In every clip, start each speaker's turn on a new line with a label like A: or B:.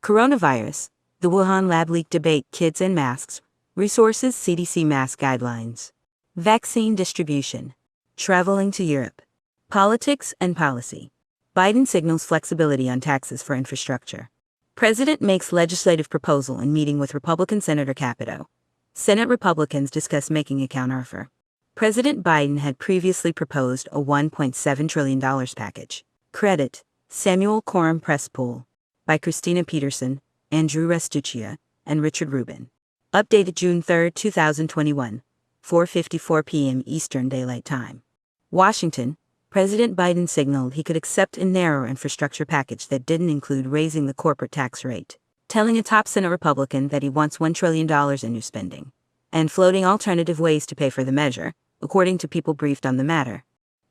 A: Coronavirus, the Wuhan lab leak debate, kids and masks, resources, CDC mask guidelines, vaccine distribution, traveling to Europe, politics and policy. Biden signals flexibility on taxes for infrastructure. President makes legislative proposal in meeting with Republican Senator Capito. Senate Republicans discuss making a counteroffer. President Biden had previously proposed a $1.7 trillion package. Credit, Samuel Coram Press Pool. By Christina Peterson, Andrew Restuccia, and Richard Rubin. Updated June 3, 2021, 4:54 p.m. Eastern Daylight Time. Washington, President Biden signaled he could accept a narrow infrastructure package that didn't include raising the corporate tax rate, telling a top Senate Republican that he wants $1 trillion in new spending, and floating alternative ways to pay for the measure, according to people briefed on the matter.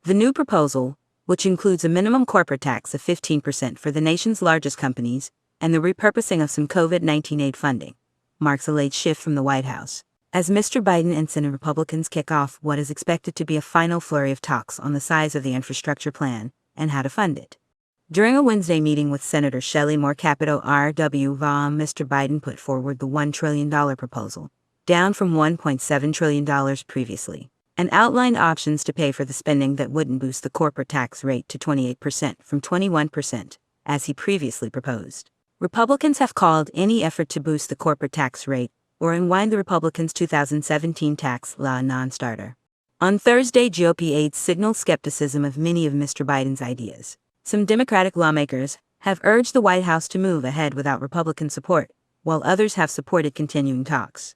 A: The new proposal, which includes a minimum corporate tax of 15% for the nation's largest companies and the repurposing of some COVID-19 aid funding, marks a late shift from the White House, as Mr. Biden and Senate Republicans kick off what is expected to be a final flurry of talks on the size of the infrastructure plan and how to fund it. During a Wednesday meeting with Senator Shelley Moore Capito R.W. Vaughan, Mr. Biden put forward the $1 trillion proposal, down from $1.7 trillion previously, and outlined options to pay for the spending that wouldn't boost the corporate tax rate to 28% from 21%, as he previously proposed. Republicans have called any effort to boost the corporate tax rate or unwind the Republicans' 2017 tax law a non-starter. On Thursday, GOP aides signaled skepticism of many of Mr. Biden's ideas. Some Democratic lawmakers have urged the White House to move ahead without Republican support, while others have supported continuing talks.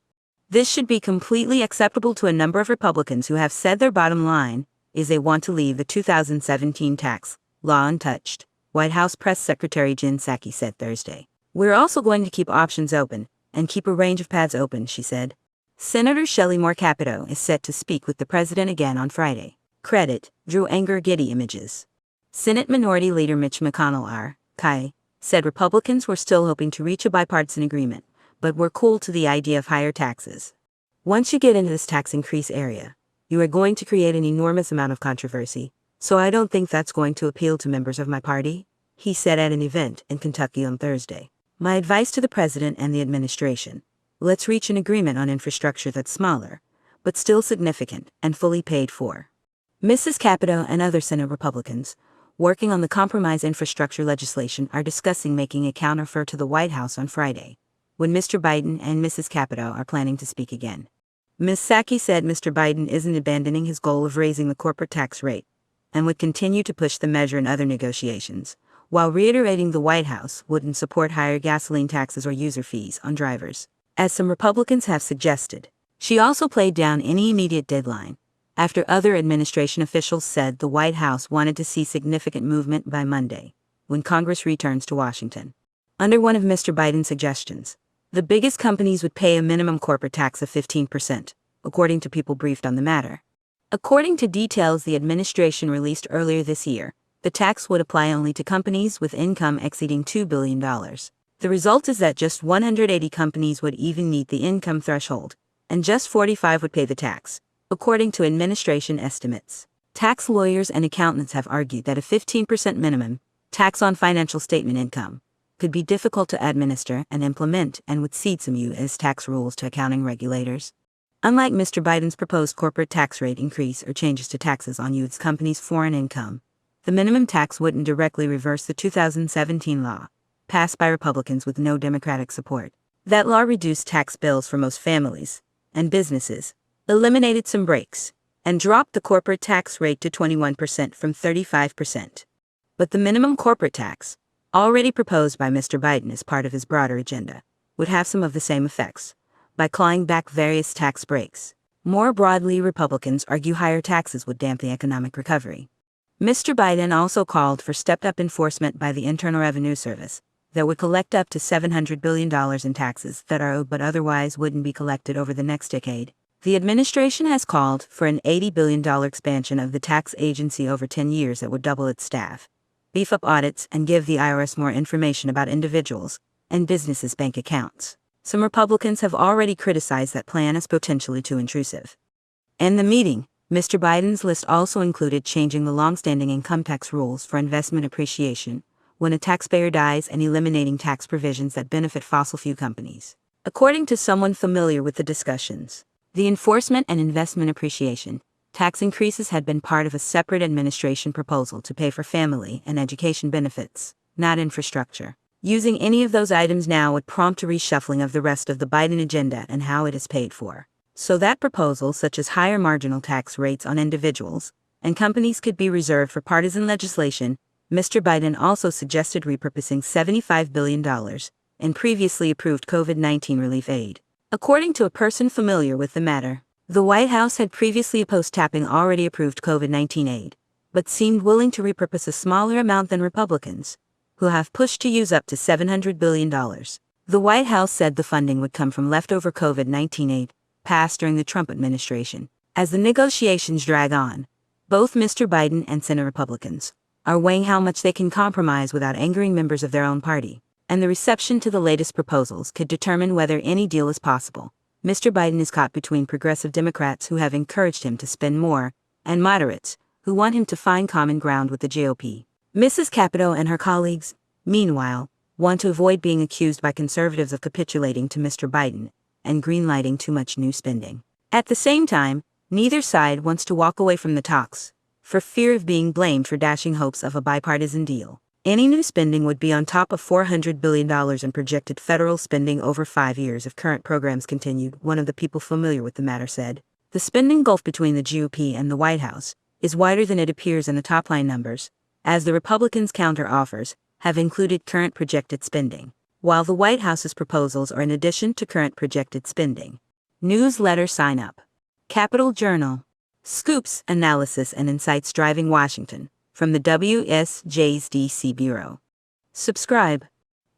A: This should be completely acceptable to a number of Republicans who have said their bottom line is they want to leave the 2017 tax law untouched, White House Press Secretary Jen Psaki said Thursday. We're also going to keep options open and keep a range of paths open, she said. Senator Shelley Moore Capito is set to speak with the president again on Friday. Credit, Drew Anger, Getty Images. Senate Minority Leader Mitch McConnell R.K. said Republicans were still hoping to reach a bipartisan agreement, but were cool to the idea of higher taxes. Once you get into this tax increase area, you are going to create an enormous amount of controversy, so I don't think that's going to appeal to members of my party, he said at an event in Kentucky on Thursday. My advice to the president and the administration: let's reach an agreement on infrastructure that's smaller, but still significant and fully paid for. Mrs. Capito and other Senate Republicans, working on the compromise infrastructure legislation, are discussing making a counteroffer to the White House on Friday, when Mr. Biden and Mrs. Capito are planning to speak again. Ms. Psaki said Mr. Biden isn't abandoning his goal of raising the corporate tax rate, and would continue to push the measure in other negotiations, while reiterating the White House wouldn't support higher gasoline taxes or user fees on drivers, as some Republicans have suggested. She also played down any immediate deadline, after other administration officials said the White House wanted to see significant movement by Monday, when Congress returns to Washington. Under one of Mr. Biden's suggestions, the biggest companies would pay a minimum corporate tax of 15%, according to people briefed on the matter. According to details the administration released earlier this year, the tax would apply only to companies with income exceeding $2 billion. The result is that just 180 companies would even meet the income threshold, and just 45 would pay the tax, according to administration estimates. Tax lawyers and accountants have argued that a 15% minimum tax on financial statement income could be difficult to administer and implement and would cede some U.S. tax rules to accounting regulators. Unlike Mr. Biden's proposed corporate tax rate increase or changes to taxes on U.S. companies' foreign income, the minimum tax wouldn't directly reverse the 2017 law, passed by Republicans with no Democratic support. That law reduced tax bills for most families and businesses, eliminated some breaks, and dropped the corporate tax rate to 21% from 35%. But the minimum corporate tax, already proposed by Mr. Biden as part of his broader agenda, would have some of the same effects, by clawing back various tax breaks. More broadly, Republicans argue higher taxes would dampen the economic recovery. Mr. Biden also called for stepped-up enforcement by the Internal Revenue Service that would collect up to $700 billion in taxes that are owed but otherwise wouldn't be collected over the next decade. The administration has called for an $80 billion expansion of the tax agency over 10 years that would double its staff, beef up audits, and give the IRS more information about individuals and businesses' bank accounts. Some Republicans have already criticized that plan as potentially too intrusive. In the meeting, Mr. Biden's list also included changing the long-standing income tax rules for investment appreciation, when a taxpayer dies and eliminating tax provisions that benefit fossil fuel companies. According to someone familiar with the discussions, the enforcement and investment appreciation tax increases had been part of a separate administration proposal to pay for family and education benefits, not infrastructure. Using any of those items now would prompt a reshuffling of the rest of the Biden agenda and how it is paid for. So that proposal, such as higher marginal tax rates on individuals and companies, could be reserved for partisan legislation. Mr. Biden also suggested repurposing $75 billion in previously approved COVID-19 relief aid. According to a person familiar with the matter, the White House had previously opposed tapping already approved COVID-19 aid, but seemed willing to repurpose a smaller amount than Republicans, who have pushed to use up to $700 billion. The White House said the funding would come from leftover COVID-19 aid passed during the Trump administration. As the negotiations drag on, both Mr. Biden and Senate Republicans are weighing how much they can compromise without angering members of their own party, and the reception to the latest proposals could determine whether any deal is possible. Mr. Biden is caught between progressive Democrats who have encouraged him to spend more, and moderates who want him to find common ground with the GOP. Mrs. Capito and her colleagues, meanwhile, want to avoid being accused by conservatives of capitulating to Mr. Biden and greenlighting too much new spending. At the same time, neither side wants to walk away from the talks, for fear of being blamed for dashing hopes of a bipartisan deal. Any new spending would be on top of $400 billion in projected federal spending over 5 years if current programs continued, one of the people familiar with the matter said. The spending gulf between the GOP and the White House is wider than it appears in the top-line numbers, as the Republicans' counter-offers have included current projected spending, while the White House's proposals are in addition to current projected spending. Newsletter sign-up. Capital Journal. Scoops, analysis and insights driving Washington, from the WSJ's D.C. Bureau. Subscribe.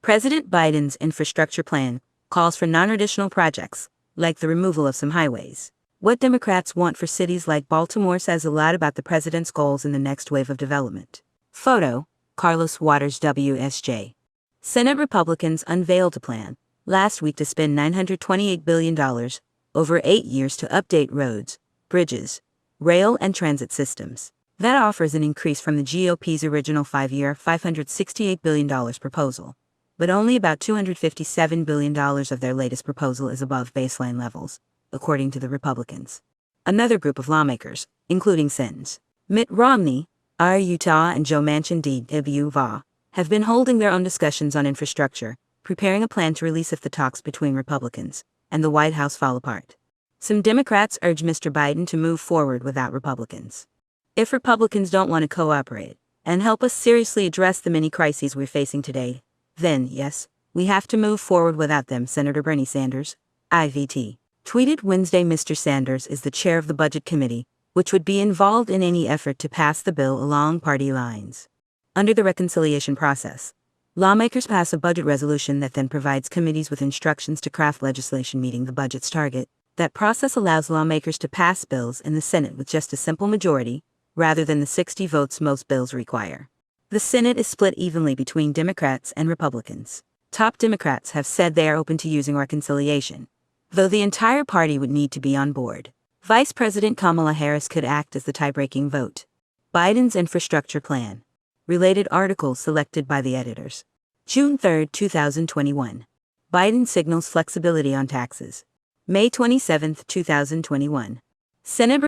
A: President Biden's infrastructure plan calls for non-traditional projects, like the removal of some highways. What Democrats want for cities like Baltimore says a lot about the president's goals in the next wave of development. Photo, Carlos Waters, WSJ. Senate Republicans unveiled a plan last week to spend $928 billion over 8 years to update roads, bridges, rail and transit systems. That offers an increase from the GOP's original 5-year, $568 billion proposal, but only about $257 billion of their latest proposal is above baseline levels, according to the Republicans. Another group of lawmakers, including Sens. Mitt Romney, R. Utah and Joe Manchin D.W. Va, have been holding their own discussions on infrastructure, preparing a plan to release if the talks between Republicans and the White House fall apart. Some Democrats urge Mr. Biden to move forward without Republicans. If Republicans don't want to cooperate and help us seriously address the many crises we're facing today, then, yes, we have to move forward without them, Senator Bernie Sanders, IVT, tweeted Wednesday. Mr. Sanders is the chair of the Budget Committee, which would be involved in any effort to pass the bill along party lines. Under the reconciliation process, lawmakers pass a budget resolution that then provides committees with instructions to craft legislation meeting the budget's target. That process allows lawmakers to pass bills in the Senate with just a simple majority, rather than the 60 votes most bills require. The Senate is split evenly between Democrats and Republicans. Top Democrats have said they are open to using reconciliation, though the entire party would need to be on board. Vice President Kamala Harris could act as the tie-breaking vote. Biden's infrastructure plan. Related articles selected by the editors. June 3, 2021. Biden signals flexibility on taxes. May 27, 2021. Senate.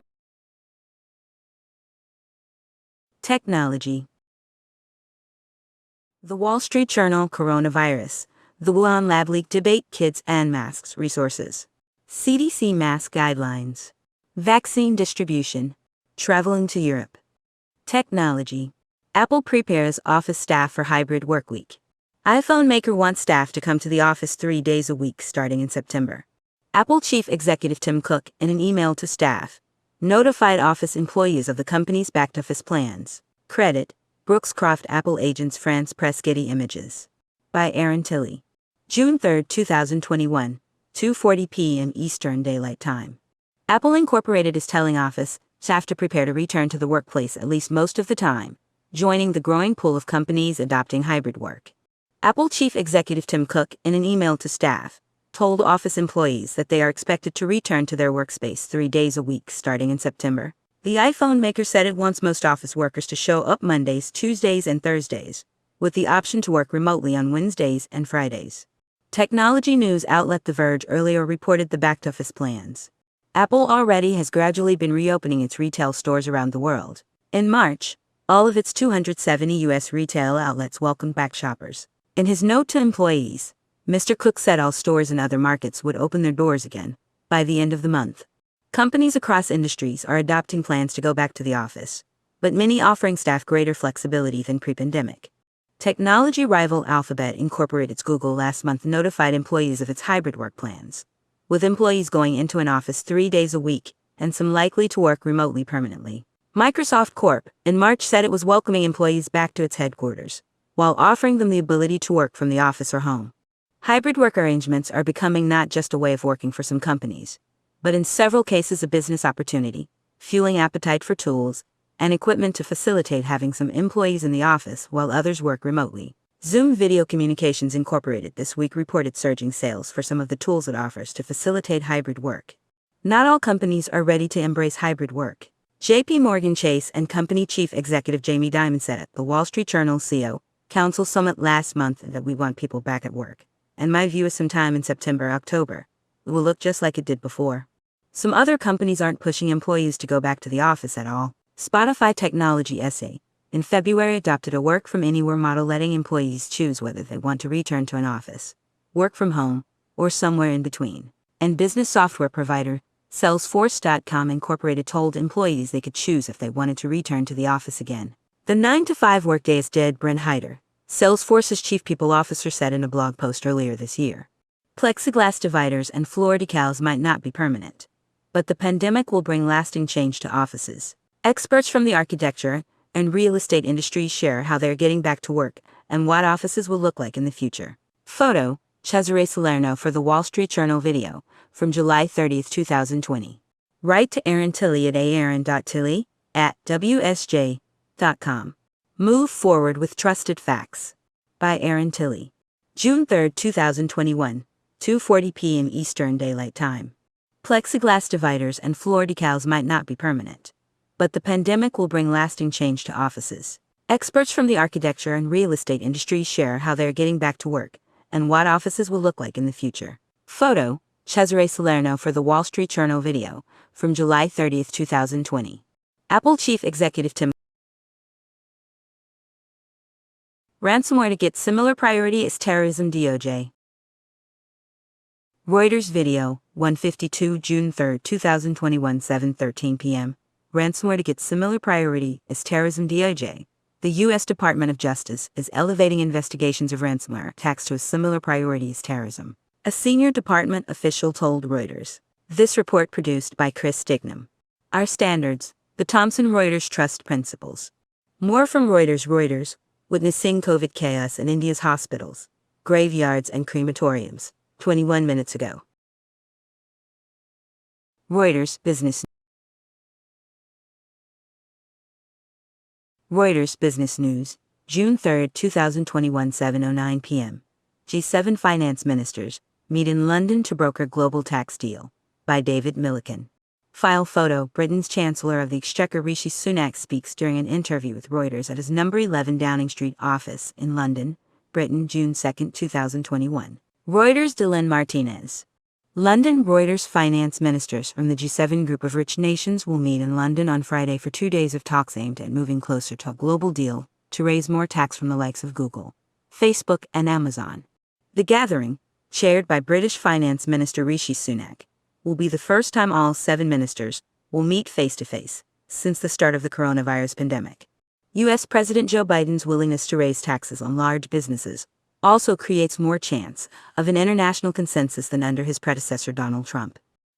A: Technology. The Wall Street Journal. Coronavirus. The Wuhan lab leak debate. Kids and masks. Resources. CDC mask guidelines. Vaccine distribution. Traveling to Europe. Technology. Apple prepares office staff for hybrid workweek. iPhone maker wants staff to come to the office 3 days a week starting in September. Apple chief executive Tim Cook, in an email to staff, notified office employees of the company's back-office plans. Credit, Brooks Croft. Apple agents. France Press. Getty Images. By Aaron Tilley. June 3, 2021, 2:40 p.m. Eastern Daylight Time. Apple Incorporated is telling office staff to prepare to return to the workplace at least most of the time, joining the growing pool of companies adopting hybrid work. Apple chief executive Tim Cook, in an email to staff, told office employees that they are expected to return to their workspace 3 days a week starting in September. The iPhone maker said it wants most office workers to show up Mondays, Tuesdays, and Thursdays, with the option to work remotely on Wednesdays and Fridays. Technology news outlet The Verge earlier reported the back-to-office plans. Apple already has gradually been reopening its retail stores around the world. In March, all of its 270 U.S. retail outlets welcomed back shoppers. In his note to employees, Mr. Cook said all stores in other markets would open their doors again by the end of the month. Companies across industries are adopting plans to go back to the office, but many offering staff greater flexibility than pre-pandemic. Technology rival Alphabet Incorporated's Google last month notified employees of its hybrid work plans, with employees going into an office 3 days a week and some likely to work remotely permanently. Microsoft Corp. In March said it was welcoming employees back to its headquarters, while offering them the ability to work from the office or home. Hybrid work arrangements are becoming not just a way of working for some companies, but in several cases a business opportunity, fueling appetite for tools and equipment to facilitate having some employees in the office while others work remotely. Zoom Video Communications Incorporated this week reported surging sales for some of the tools it offers to facilitate hybrid work. Not all companies are ready to embrace hybrid work. J.P. Morgan Chase and Company Chief Executive Jamie Dimon said at the Wall Street Journal CEO Council Summit last month that we want people back at work, and my view is sometime in September-October, it will look just like it did before. Some other companies aren't pushing employees to go back to the office at all. Spotify Technology SA, in February adopted a work-from-anywhere model letting employees choose whether they want to return to an office, work from home, or somewhere in between. And business software provider Salesforce.com Incorporated told employees they could choose if they wanted to return to the office again. The 9-to-5 workday is dead, Brent Hyder, Salesforce's chief people officer, said in a blog post earlier this year. Plexiglass dividers and floor decals might not be permanent, but the pandemic will bring lasting change to offices. Experts from the architecture and real estate industries share how they're getting back to work and what offices will look like in the future. Photo, Cesare Salerno for the Wall Street Journal. Video, from July 30, 2020. Write to Aaron Tilley at aaron.tilley@wsj.com. Move forward with trusted facts. By Aaron Tilley. June 3, 2021, 2:40 p.m. Eastern Daylight Time. Plexiglass dividers and floor decals might not be permanent, but the pandemic will bring lasting change to offices. Experts from the architecture and real estate industries share how they're getting back to work and what offices will look like in the future. Photo, Cesare Salerno for the Wall Street Journal. Video, from July 30, 2020. Apple Chief Executive Tim Ransomware to get similar priority as terrorism, DOJ. Reuters video, 1:52 June 3, 2021, 7:13 p.m. Ransomware to get similar priority as terrorism, DOJ. The U.S. Department of Justice is elevating investigations of ransomware attacks to a similar priority as terrorism, a senior department official told Reuters. This report produced by Chris Stignam. Our standards, the Thomson Reuters Trust Principles. More from Reuters, witnessing COVID chaos in India's hospitals, graveyards and crematoriums, 21 minutes ago. Reuters Business News, June 3, 2021, 7:09 p.m. G7 finance ministers meet in London to broker global tax deal. By David Milliken. File photo, Britain's Chancellor of the Exchequer Rishi Sunak speaks during an interview with Reuters at his number 11 Downing Street office in London, Britain, June 2, 2021. Reuters Dylan Martinez. London. Reuters finance ministers from the G7 group of rich nations will meet in London on Friday for 2 days of talks aimed at moving closer to a global deal to raise more tax from the likes of Google, Facebook, and Amazon. The gathering, chaired by British Finance Minister Rishi Sunak, will be the first time all 7 ministers will meet face-to-face since the start of the coronavirus pandemic. U.S. President Joe Biden's willingness to raise taxes on large businesses also creates more chance of an international consensus than under his predecessor Donald Trump.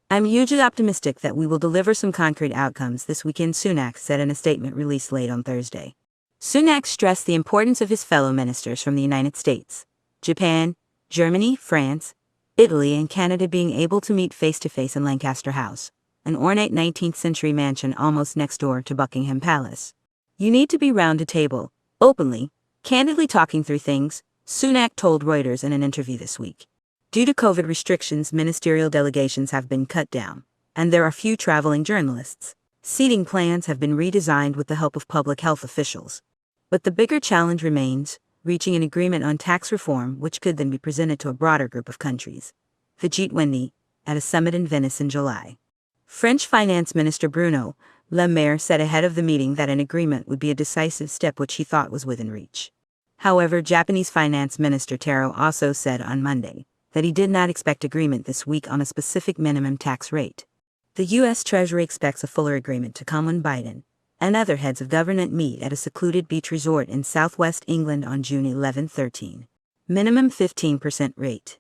A: I'm hugely optimistic that we will deliver some concrete outcomes this weekend, Sunak said in a statement released late on Thursday. Sunak stressed the importance of his fellow ministers from the United States, Japan, Germany, France, Italy, and Canada being able to meet face-to-face in Lancaster House, an ornate 19th-century mansion almost next door to Buckingham Palace. You need to be round a table, openly, candidly talking through things, Sunak told Reuters in an interview this week. Due to COVID restrictions, ministerial delegations have been cut down, and there are few traveling journalists. Seating plans have been redesigned with the help of public health officials. But the bigger challenge remains, reaching an agreement on tax reform which could then be presented to a broader group of countries, the G20, at a summit in Venice in July. French Finance Minister Bruno Le Maire said ahead of the meeting that an agreement would be a decisive step which he thought was within reach. However, Japanese Finance Minister Taro also said on Monday that he did not expect agreement this week on a specific minimum tax rate. The U.S. Treasury expects a fuller agreement to come when Biden and other heads of government meet at a secluded beach resort in southwest England on June 11-13. Minimum 15% rate.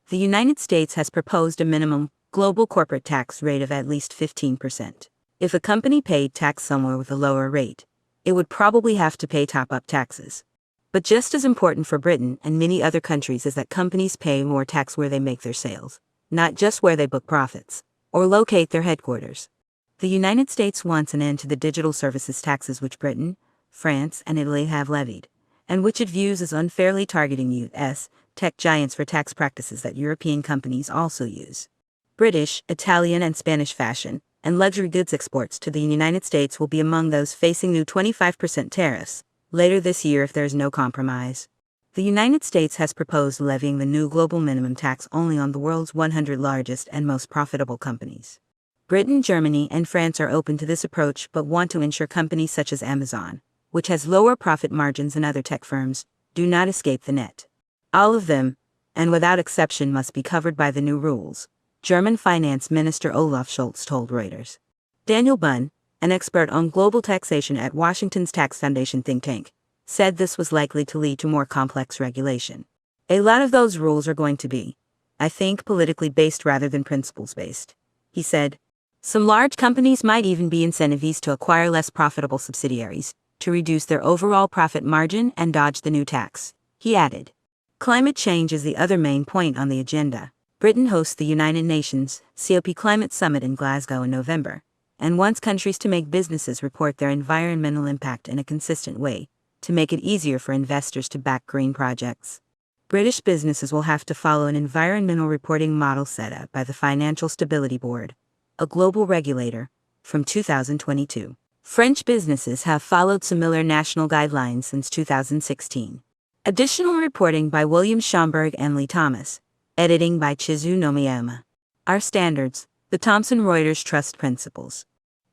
A: The United States has proposed a minimum global corporate tax rate of at least 15%. If a company paid tax somewhere with a lower rate, it would probably have to pay top-up taxes. But just as important for Britain and many other countries is that companies pay more tax where they make their sales, not just where they book profits or locate their headquarters. The United States wants an end to the digital services taxes which Britain, France, and Italy have levied, and which it views as unfairly targeting U.S. tech giants for tax practices that European companies also use. British, Italian, and Spanish fashion and luxury goods exports to the United States will be among those facing new 25% tariffs later this year if there is no compromise. The United States has proposed levying the new global minimum tax only on the world's 100 largest and most profitable companies. Britain, Germany, and France are open to this approach but want to ensure companies such as Amazon, which has lower profit margins than other tech firms, do not escape the net. All of them, and without exception, must be covered by the new rules, German Finance Minister Olaf Scholz told Reuters. Daniel Bunn, an expert on global taxation at Washington's Tax Foundation think tank, said this was likely to lead to more complex regulation. A lot of those rules are going to be, I think, politically based rather than principles based, he said. Some large companies might even be incentivized to acquire less profitable subsidiaries, to reduce their overall profit margin and dodge the new tax, he added. Climate change is the other main point on the agenda. Britain hosts the United Nations COP Climate Summit in Glasgow in November, and wants countries to make businesses report their environmental impact in a consistent way, to make it easier for investors to back green projects. British businesses will have to follow an environmental reporting model set up by the Financial Stability Board, a global regulator, from 2022. French businesses have followed similar national guidelines since 2016. Additional reporting by William Schomburg and Lee Thomas. Editing by Chizu Nomiyama. Our standards, the Thomson Reuters Trust Principles.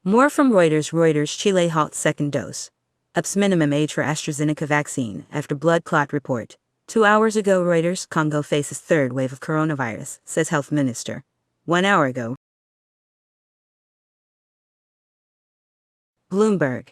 A: More from Reuters. Chile halts second dose. Ups minimum age for AstraZeneca vaccine after blood clot report. 2 hours ago Reuters, Congo faces third wave of coronavirus, says health minister. 1 hour ago. Bloomberg,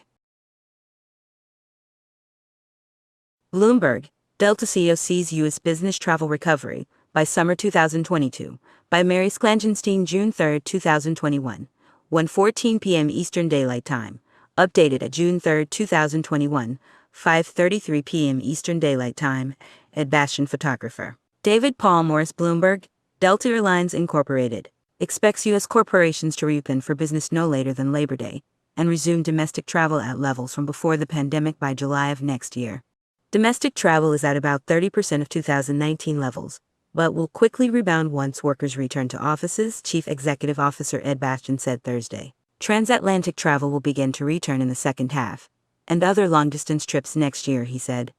A: Delta CEO sees U.S. business travel recovery by summer 2022, by Mary Sklangenstein, June 3, 2021, 1:14 p.m. Eastern Daylight Time, updated at June 3, 2021, 5:33 p.m. Eastern Daylight Time, Ed Bastian photographer. David Paul Morris. Bloomberg, Delta Airlines Incorporated, expects U.S. corporations to reopen for business no later than Labor Day, and resume domestic travel at levels from before the pandemic by July of next year. Domestic travel is at about 30% of 2019 levels, but will quickly rebound once workers return to offices, Chief Executive Officer Ed Bastian said Thursday. Transatlantic travel will begin to return in the second half, and other long-distance trips next year, he said.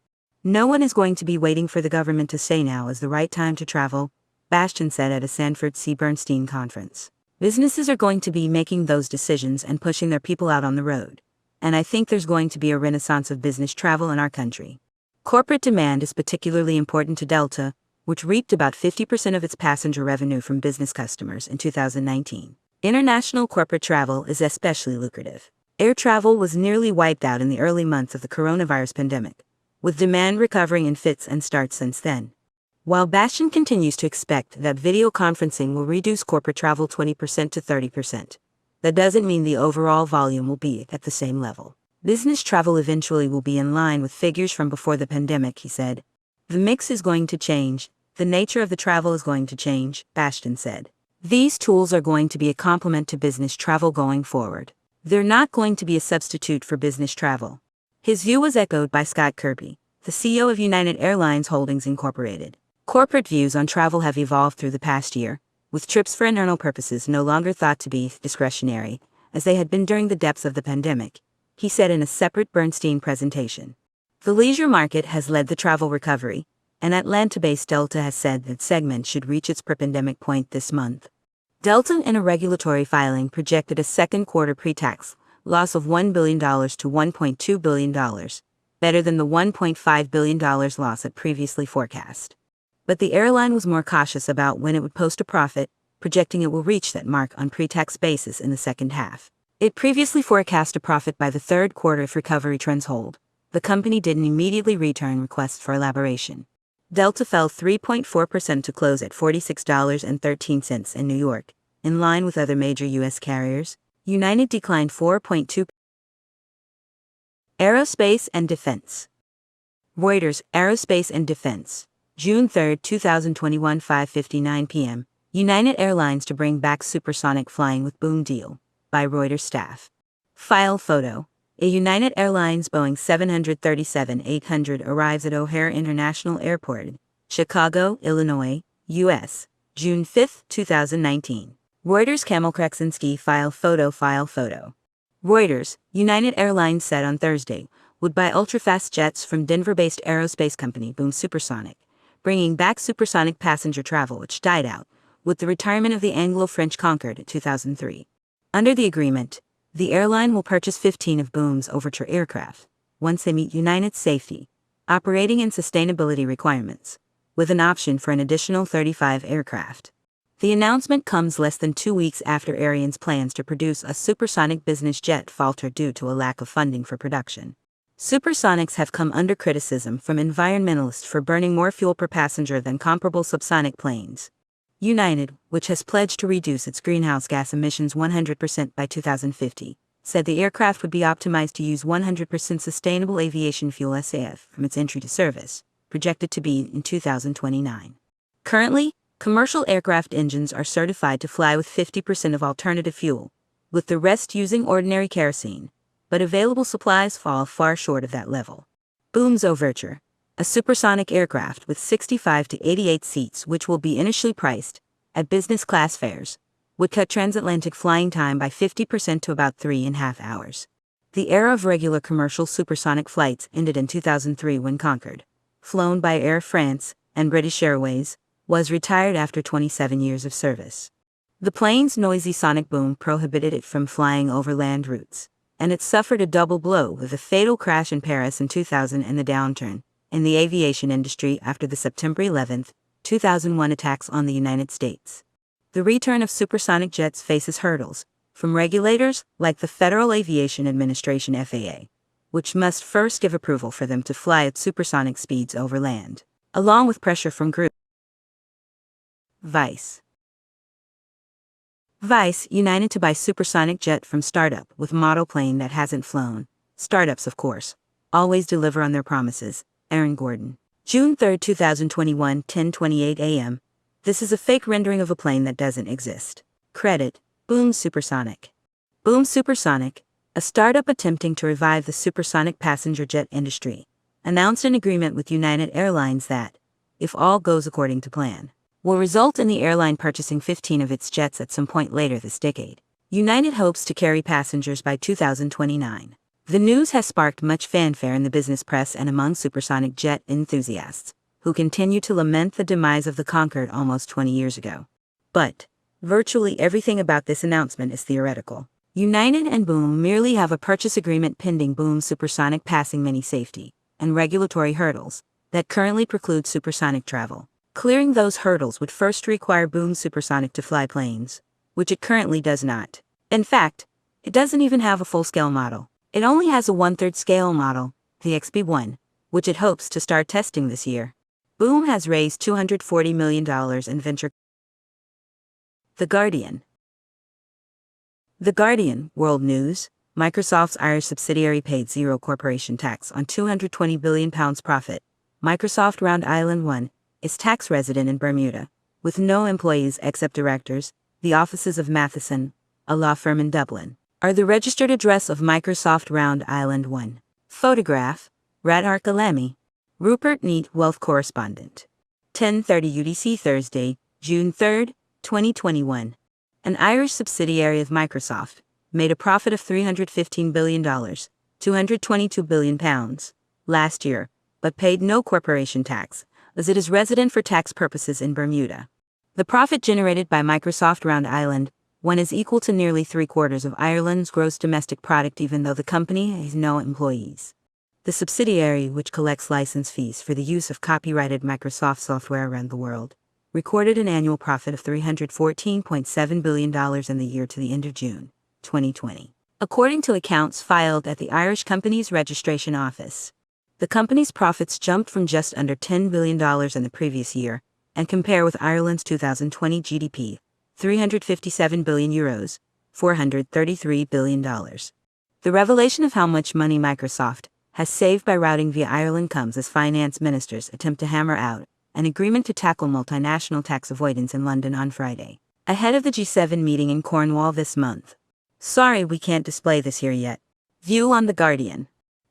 A: No one is going to be waiting for the government to say now is the right time to travel, Bastian said at a Sanford C. Bernstein conference. Businesses are going to be making those decisions and pushing their people out on the road, and I think there's going to be a renaissance of business travel in our country. Corporate demand is particularly important to Delta, which reaped about 50% of its passenger revenue from business customers in 2019. International corporate travel is especially lucrative. Air travel was nearly wiped out in the early months of the coronavirus pandemic, with demand recovering in fits and starts since then. While Bastian continues to expect that video conferencing will reduce corporate travel 20% to 30%, that doesn't mean the overall volume will be at the same level. Business travel eventually will be in line with figures from before the pandemic, he said. The mix is going to change, the nature of the travel is going to change, Bastian said. These tools are going to be a complement to business travel going forward. They're not going to be a substitute for business travel. His view was echoed by Scott Kirby, the CEO of United Airlines Holdings Incorporated. Corporate views on travel have evolved through the past year, with trips for internal purposes no longer thought to be discretionary, as they had been during the depths of the pandemic, he said in a separate Bernstein presentation. The leisure market has led the travel recovery, and Atlanta-based Delta has said that segment should reach its pre-pandemic point this month. Delta, in a regulatory filing, projected a second quarter pre-tax loss of $1 billion to $1.2 billion, better than the $1.5 billion loss it previously forecast. But the airline was more cautious about when it would post a profit, projecting it will reach that mark on pre-tax basis in the second half. It previously forecast a profit by the third quarter if recovery trends hold. The company didn't immediately return requests for elaboration. Delta fell 3.4% to close at $46.13 in New York, in line with other major U.S. carriers. United declined 4.2%. Aerospace and Defense. Reuters, Aerospace and Defense. June 3, 2021, 5:59 p.m. United Airlines to bring back supersonic flying with boom deal, by Reuters staff. File photo. A United Airlines Boeing 737-800 arrives at O'Hare International Airport, Chicago, Illinois, U.S., June 5, 2019. Reuters Camel Krasinski file photo. Reuters, United Airlines said on Thursday, would buy ultra-fast jets from Denver-based aerospace company Boom Supersonic, bringing back supersonic passenger travel which died out with the retirement of the Anglo-French Concorde in 2003. Under the agreement, the airline will purchase 15 of Boom's Overture aircraft, once they meet United's safety, operating and sustainability requirements, with an option for an additional 35 aircraft. The announcement comes less than 2 weeks after Ariane's plans to produce a supersonic business jet faltered due to a lack of funding for production. Supersonics have come under criticism from environmentalists for burning more fuel per passenger than comparable subsonic planes. United, which has pledged to reduce its greenhouse gas emissions 100% by 2050, said the aircraft would be optimized to use 100% sustainable aviation fuel SAF from its entry to service, projected to be in 2029. Currently, commercial aircraft engines are certified to fly with 50% of alternative fuel, with the rest using ordinary kerosene, but available supplies fall far short of that level. Boom's Overture, a supersonic aircraft with 65 to 88 seats which will be initially priced at business class fares, would cut transatlantic flying time by 50% to about 3.5 hours. The era of regular commercial supersonic flights ended in 2003 when Concorde, flown by Air France and British Airways, was retired after 27 years of service. The plane's noisy sonic boom prohibited it from flying over land routes, and it suffered a double blow with a fatal crash in Paris in 2000 and the downturn in the aviation industry after the September 11, 2001 attacks on the United States. The return of supersonic jets faces hurdles from regulators like the Federal Aviation Administration (FAA), which must first give approval for them to fly at supersonic speeds over land, along with pressure from groups. Vice, United to buy supersonic jet from startup with model plane that hasn't flown. Startups, of course, always deliver on their promises. Aaron Gordon. June 3, 2021, 10:28 a.m. This is a fake rendering of a plane that doesn't exist. Credit, Boom Supersonic. Boom Supersonic, a startup attempting to revive the supersonic passenger jet industry, announced an agreement with United Airlines that, if all goes according to plan, will result in the airline purchasing 15 of its jets at some point later this decade. United hopes to carry passengers by 2029. The news has sparked much fanfare in the business press and among supersonic jet enthusiasts, who continue to lament the demise of the Concorde almost 20 years ago. But virtually everything about this announcement is theoretical. United and Boom merely have a purchase agreement pending. Boom Supersonic passing many safety and regulatory hurdles that currently preclude supersonic travel. Clearing those hurdles would first require Boom Supersonic to fly planes, which it currently does not. In fact, it doesn't even have a full-scale model. It only has a 1/3 scale model, the XB1, which it hopes to start testing this year. Boom has raised $240 million in venture. The Guardian, World News. Microsoft's Irish subsidiary paid zero corporation tax on £220 billion profit. Microsoft Round Island 1 is tax resident in Bermuda, with no employees except directors. The offices of Matheson, a law firm in Dublin, are the registered address of Microsoft Round Island 1. Photograph, Radhar Kalemi, Rupert Neat, Wealth Correspondent. 10:30 UTC Thursday, June 3, 2021. An Irish subsidiary of Microsoft made a profit of $315 billion, £222 billion, last year, but paid no corporation tax, as it is resident for tax purposes in Bermuda. The profit generated by Microsoft Round Island one is equal to nearly 3/4 of Ireland's gross domestic product, even though the company has no employees. The subsidiary, which collects license fees for the use of copyrighted Microsoft software around the world, recorded an annual profit of $314.7 billion in the year to the end of June 2020, according to accounts filed at the Irish Companies Registration Office. The company's profits jumped from just under $10 billion in the previous year, and compare with Ireland's 2020 GDP, €357 billion, $433 billion. The revelation of how much money Microsoft has saved by routing via Ireland comes as finance ministers attempt to hammer out an agreement to tackle multinational tax avoidance in London on Friday, ahead of the G7 meeting in Cornwall this month. Sorry, we can't display this here yet. View on The Guardian.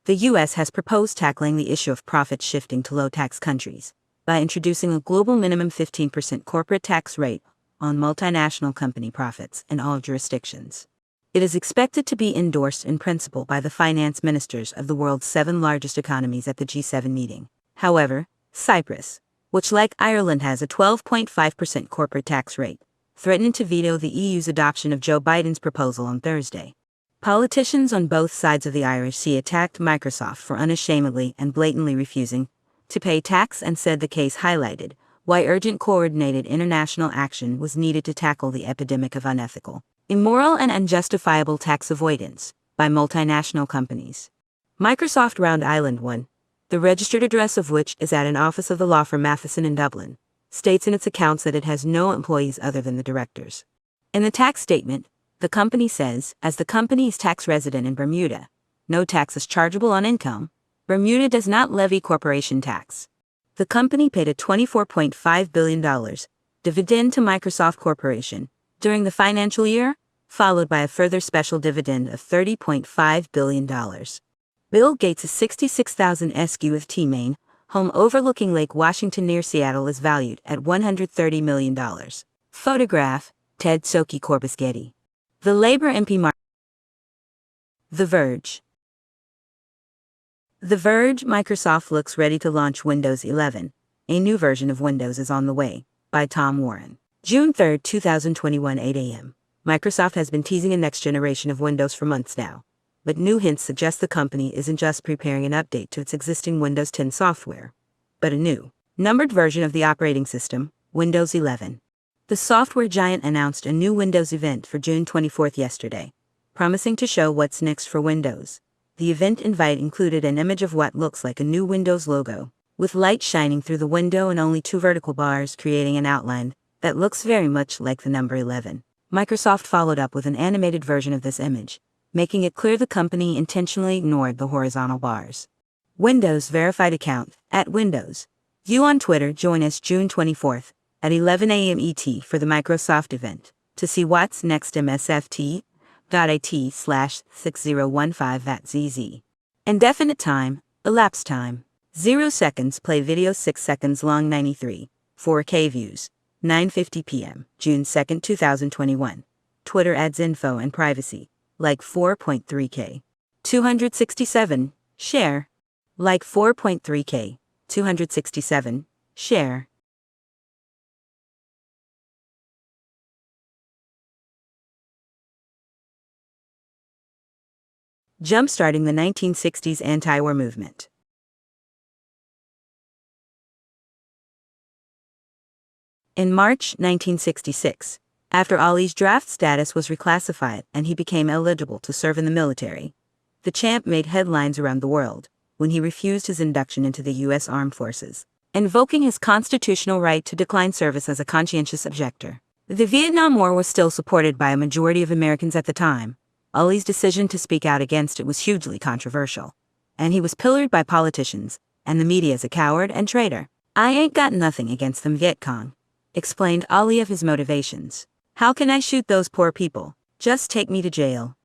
A: The U.S. has proposed tackling the issue of profits shifting to low-tax countries by introducing a global minimum 15% corporate tax rate on multinational company profits in all jurisdictions. It is expected to be endorsed in principle by the finance ministers of the world's 7 largest economies at the G7 meeting. However, Cyprus, which like Ireland has a 12.5% corporate tax rate, threatened to veto the EU's adoption of Joe Biden's proposal on Thursday. Politicians on both sides of the Irish Sea attacked Microsoft for unashamedly and blatantly refusing to pay tax and said the case highlighted why urgent coordinated international action was needed to tackle the epidemic of unethical, immoral and unjustifiable tax avoidance by multinational companies. Microsoft Round Island 1, the registered address of which is at an office of the law firm Matheson in Dublin, states in its accounts that it has no employees other than the directors. In the tax statement, the company says, as the company is tax resident in Bermuda, no tax is chargeable on income. Bermuda does not levy corporation tax. The company paid a $24.5 billion dividend to Microsoft Corporation during the financial year, followed by a further special dividend of $30.5 billion. Bill Gates' 66,000 sq Main home overlooking Lake Washington near Seattle is valued at $130 million. Photograph, Ted Soki Corbis Getty. The Labour MP The Verge. The Verge. Microsoft looks ready to launch Windows 11. A new version of Windows is on the way, by Tom Warren. June 3, 2021, 8 a.m. Microsoft has been teasing a next generation of Windows for months now, but new hints suggest the company isn't just preparing an update to its existing Windows 10 software, but a new, numbered version of the operating system, Windows 11. The software giant announced a new Windows event for June 24 yesterday, promising to show what's next for Windows. The event invite included an image of what looks like a new Windows logo, with light shining through the window and only 2 vertical bars creating an outline that looks very much like the number 11. Microsoft followed up with an animated version of this image, making it clear the company intentionally ignored the horizontal bars. Windows verified account, @Windows. View on Twitter. Join us June 24 at 11 a.m. ET for the Microsoft event to see what's next. msft.it/6015@zz. Indefinite time, elapsed time, 0 seconds. Play video 6 seconds long. 93, 4K views, 9:50 p.m. June 2, 2021. Twitter ads info and privacy. Like 4.3K. 267, share. Like 4.3K. 267, share. Jumpstarting the 1960s anti-war movement. In March 1966, after Ali's draft status was reclassified and he became eligible to serve in the military, the champ made headlines around the world when he refused his induction into the U.S. Armed Forces, invoking his constitutional right to decline service as a conscientious objector. The Vietnam War was still supported by a majority of Americans at the time. Ali's decision to speak out against it was hugely controversial, and he was pillared by politicians and the media as a coward and traitor. "I ain't got nothing against them Viet Cong," explained Ali of his motivations. "How can I shoot those poor people? Just take me to jail."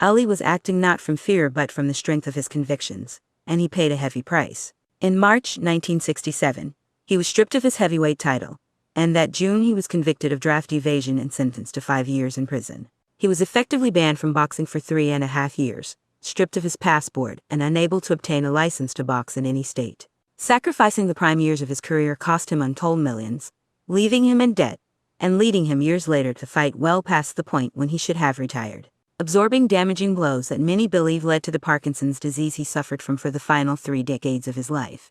A: Ali was acting not from fear but from the strength of his convictions, and he paid a heavy price. In March 1967, he was stripped of his heavyweight title, and that June he was convicted of draft evasion and sentenced to 5 years in prison. He He was effectively banned from boxing for 3.5 years, stripped of his passport, and unable to obtain a license to box in any state. Sacrificing the prime years of his career cost him untold millions, leaving him in debt, and leading him years later to fight well past the point when he should have retired, absorbing damaging blows that many believe led to the Parkinson's disease he suffered from for the final 3 decades of his life.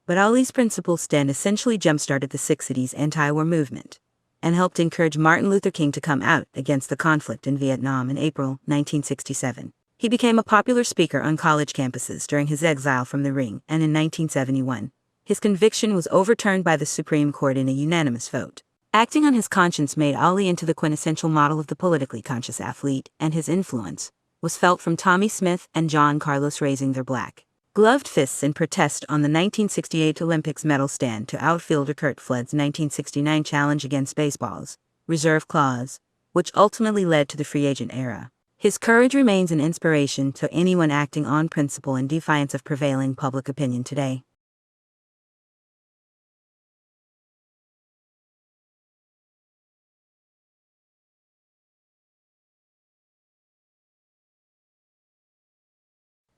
A: But Ali's principal stand essentially jump-started the 60s anti-war movement, and helped encourage Martin Luther King to come out against the conflict in Vietnam in April 1967. He became a popular speaker on college campuses during his exile from the ring, and in 1971, his conviction was overturned by the Supreme Court in a unanimous vote. Acting on his conscience made Ali into the quintessential model of the politically conscious athlete, and his influence was felt from Tommy Smith and John Carlos raising their black-gloved fists in protest on the 1968 Olympics medal stand to outfielder Curt Flood's 1969 challenge against baseball's reserve clause, which ultimately led to the free agent era. His courage remains an inspiration to anyone acting on principle in defiance of prevailing public opinion today.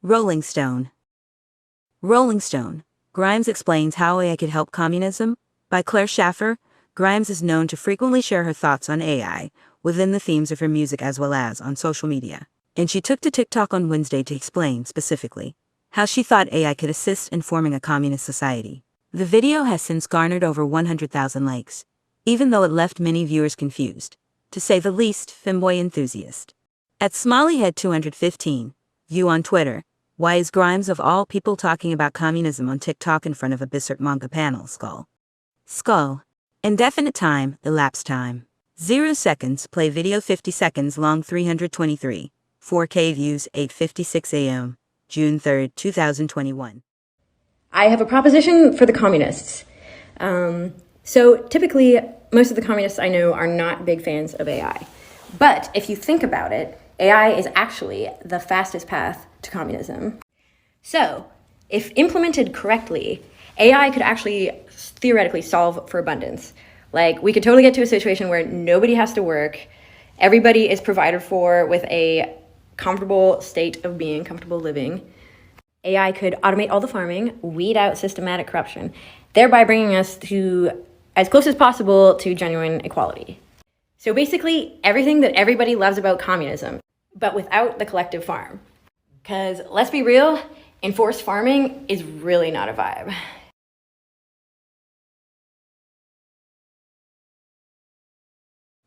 A: Rolling Stone. Rolling Stone. Grimes explains how AI could help communism. By Claire Schaffer. Grimes is known to frequently share her thoughts on AI within the themes of her music as well as on social media. And she took to TikTok on Wednesday to explain specifically how she thought AI could assist in forming a communist society. The video has since garnered over 100,000 likes, even though it left many viewers confused, to say the least. Femboy enthusiast at Smileyhead215 view on Twitter. Why is Grimes of all people talking about communism on TikTok in front of a Berserk manga panel? Skull. Indefinite time, elapsed time. 0 seconds, play video 50 seconds long 323. 4K views 8:56 a.m. June 3rd, 2021.
B: I have a proposition for the communists. So typically, most of the communists I know are not big fans of AI. But if you think about it, AI is actually the fastest path to communism. So, if implemented correctly, AI could actually theoretically solve for abundance. Like, we could totally get to a situation where nobody has to work, everybody is provided for with a comfortable state of being, comfortable living. AI could automate all the farming, weed out systematic corruption, thereby bringing us to as close as possible to genuine equality. So basically, everything that everybody loves about communism, but without the collective farm. Because let's be real, enforced farming is really not a vibe.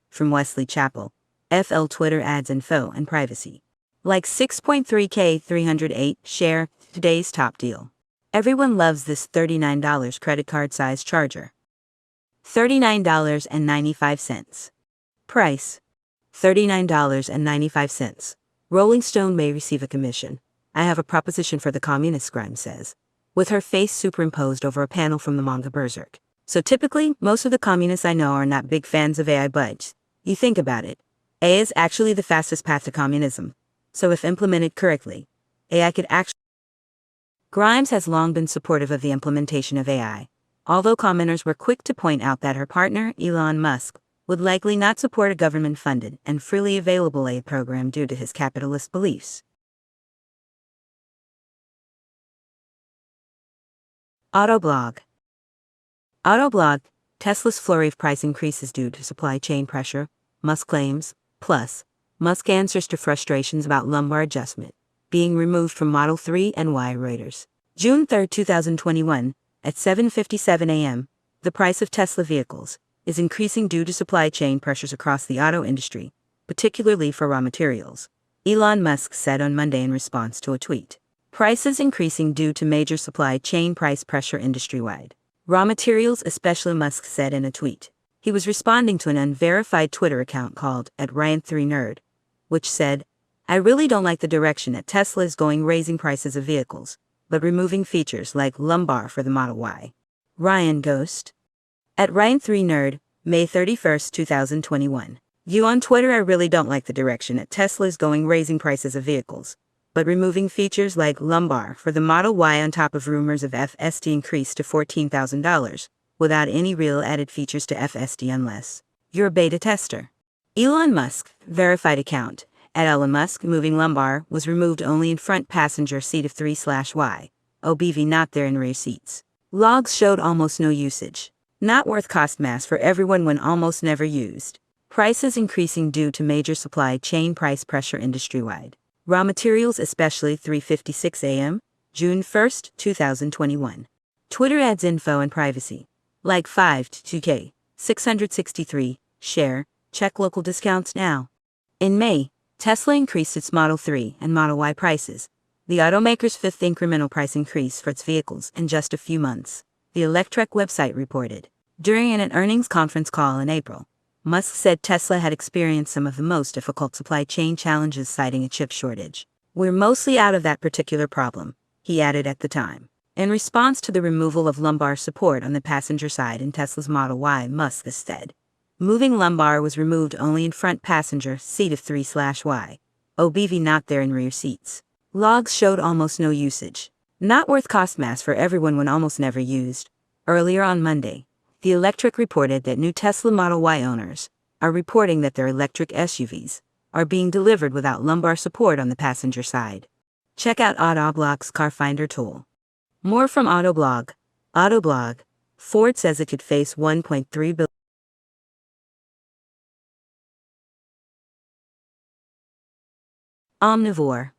A: From Wesley Chappell, FL Twitter ads info and privacy. Like 6.3K 308, share, today's top deal. Everyone loves this $39 credit card size charger. $39.95. Price, $39.95. Rolling Stone may receive a commission. I have a proposition for the communists, Grimes says, with her face superimposed over a panel from the manga Berserk. So typically, most of the communists I know are not big fans of AI, but you think about it, AI is actually the fastest path to communism. So if implemented correctly, AI could actually... Grimes has long been supportive of the implementation of AI, although commenters were quick to point out that her partner, Elon Musk, would likely not support a government-funded and freely available AI program due to his capitalist beliefs. Autoblog. Tesla's flurry of price increases due to supply chain pressure, Musk claims, plus, Musk answers to frustrations about lumbar adjustment being removed from Model 3 and Y. Reuters. June 3, 2021, at 7:57 a.m., the price of Tesla vehicles is increasing due to supply chain pressures across the auto industry, particularly for raw materials, Elon Musk said on Monday in response to a tweet. Prices increasing due to major supply chain price pressure industry-wide. Raw materials, especially, Musk said in a tweet. He was responding to an unverified Twitter account called @Ryan3Nerd, which said, I really don't like the direction that Tesla is going, raising prices of vehicles, but removing features like lumbar for the Model Y. Ryan Ghost. @Ryan3Nerd, May 31, 2021. You on Twitter, I really don't like the direction that Tesla is going, raising prices of vehicles, but removing features like lumbar for the Model Y on top of rumors of FSD increase to $14,000, without any real added features to FSD unless You're a beta tester. Elon Musk, verified account. At Elon Musk, moving lumbar was removed only in front passenger seat of 3/Y. OBV not there in rear seats. Logs showed almost no usage. Not worth cost mass for everyone when almost never used. Prices increasing due to major supply chain price pressure industry-wide. Raw materials especially 3:56 a.m., June 1st, 2021. Twitter adds info and privacy. Like 5 to 2K, 663, share, check local discounts now. In May, Tesla increased its Model 3 and Model Y prices, the automaker's fifth incremental price increase for its vehicles in just a few months, the Electrek website reported. During an earnings conference call in April, Musk said Tesla had experienced some of the most difficult supply chain challenges, citing a chip shortage. We're mostly out of that particular problem, he added at the time. In response to the removal of lumbar support on the passenger side in Tesla's Model Y, Musk said, moving lumbar was removed only in front passenger seat of 3/Y. OBV not there in rear seats. Logs showed almost no usage. Not worth cost mass for everyone when almost never used. Earlier on Monday, the Electrek reported that new Tesla Model Y owners are reporting that their electric SUVs are being delivered without lumbar support on the passenger side. Check out Autoblog's Car Finder tool. More from Autoblog. Autoblog. Ford says it could face $1.3 billion. Omnivore.